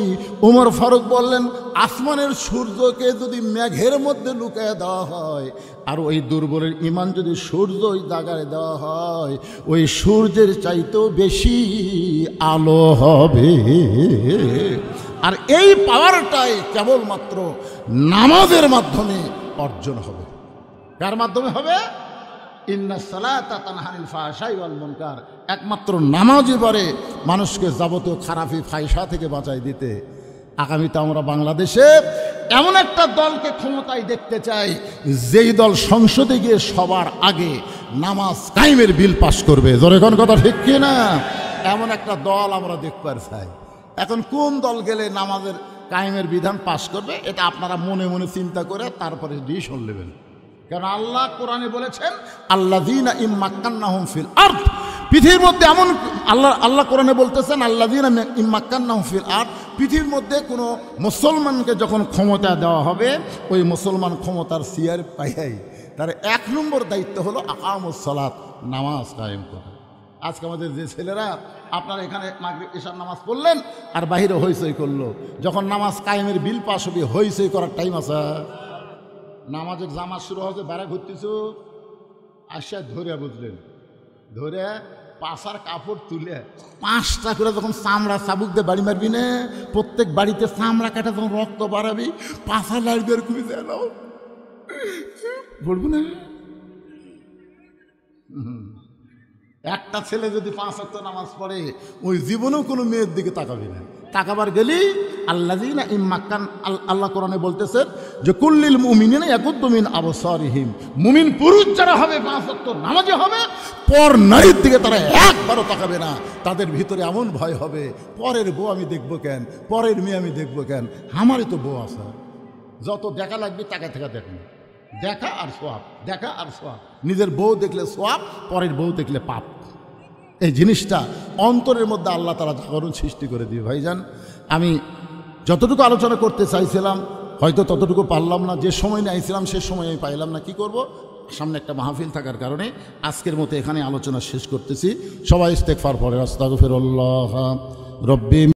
ওমর ফারুক বললেন, আসমানের সূর্যকে যদি মেঘের মধ্যে লুকিয়ে দেওয়া হয়, আর ওই দুর্বলের ইমান যদি সূর্য ওই জায়গায় দেওয়া হয়, ওই সূর্যের চাইতেও বেশি আলো হবে। আর এই পাওয়ারটাই কেবলমাত্র নামাজের মাধ্যমে অর্জন হবে। কার মাধ্যমে হবে? ইন্না সালাতা তানহা আনিল ফাহশাই ওয়াল মুনকার। একমাত্র নামাজই পারে মানুষকে যাবতীয় খারাপি ফাহিশা থেকে বাঁচাই দিতে। আগামীতে আমরা বাংলাদেশে এমন একটা দলকে ক্ষমতায় দেখতে চাই, যেই দল সংসদে গিয়ে সবার আগে নামাজ কায়েমের বিল পাস করবে। জোরে কোন কথা ঠিক কি না? এমন একটা দল আমরা দেখতে চাই। এখন কোন দল গেলে নামাজের কায়েমের বিধান পাস করবে, এটা আপনারা মনে মনে চিন্তা করে তারপরে ডিসিশন নেবেন। কারণ আল্লাহ কোরআনে বলেছেন, আল্লাযীনা ইম্মাক্কান্নাহুম ফিল আরদ। পৃথিবীর মধ্যে এমন আল্লাহ কোরআনে বলতেছেন, আল্লাযীনা ইম্মাক্কান্নাহুম ফিল আরদ। পৃথিবীর মধ্যে কোনো মুসলমানকে যখন ক্ষমতা দেওয়া হবে, ওই মুসলমান ক্ষমতার চেয়ার পাইয়াই তার 1 নম্বর দায়িত্ব হলো আকামুস সালাত, নামাজ কায়েম করা। আজকে আমাদের যে ছেলেরা, আপনারা এখানে মাগরিব ইশার নামাজ পড়লেন আর বাহিরে হইচই করলো, যখন নামাজ কায়েমের বিল পাস হবে, হইচই করার টাইম আছে? নামাজের জামাত শুরু হচ্ছে, বেড়া ঘুরতেছ, আসা ধরে বুঝলেন, ধরে পাশার কাপড় তুলে 5টা করে যখন চামড়া চাবুক দিয়ে বাড়ি মারবি না, প্রত্যেক বাড়িতে চামড়া কাটা যখন রক্ত বাড়াবি, পাশা লাগবে আর খুবই দেখাও বলবো না। একটা ছেলে যদি 5 ওয়াক্ত নামাজ পড়ে, ওই জীবনেও কোনো মেয়ের দিকে তাকাবি না। তাকাবার গেলি আল্লাযীনা ইম্মাক্কান, আল্লাহ কোরআনে বলতেছেন যে কুল্লিল মুমিনিনা ইয়াকুদ্দু মিন আবসারিহিম। মুমিন পুরুষ যারা হবে 5 ওয়াক্ত নামাজি হবে, পর নারীর দিকে তারা একবারও তাকাবে না। তাদের ভিতরে এমন ভয় হবে, পরের বউ আমি দেখবো কেন, পরের মেয়ে আমি দেখবো কেন, আমারই তো বউ আছে। যত দেখা লাগবে তাকা থেকে দেখুন, দেখা আর সোয়াব, দেখা আর সোয়াব। নিজের বউ দেখলে সোয়াব, পরের বউ দেখলে পাপ। এই জিনিসটা অন্তরের মধ্যে আল্লাহ তাআলা জাগরণ সৃষ্টি করে দিয়ে। ভাইজান, আমি যতটুকু আলোচনা করতে চাইছিলাম হয়তো ততটুকু পারলাম না। যে সময় নিয়ে আইছিলাম সে সময় আমি পাইলাম না। কি করব, সামনে একটা মাহফিল থাকার কারণে আজকের মতো এখানে আলোচনা শেষ করতেছি। সবাই ইস্তেগফার পড়ে, আস্তাগফিরুল্লাহ রব্বি।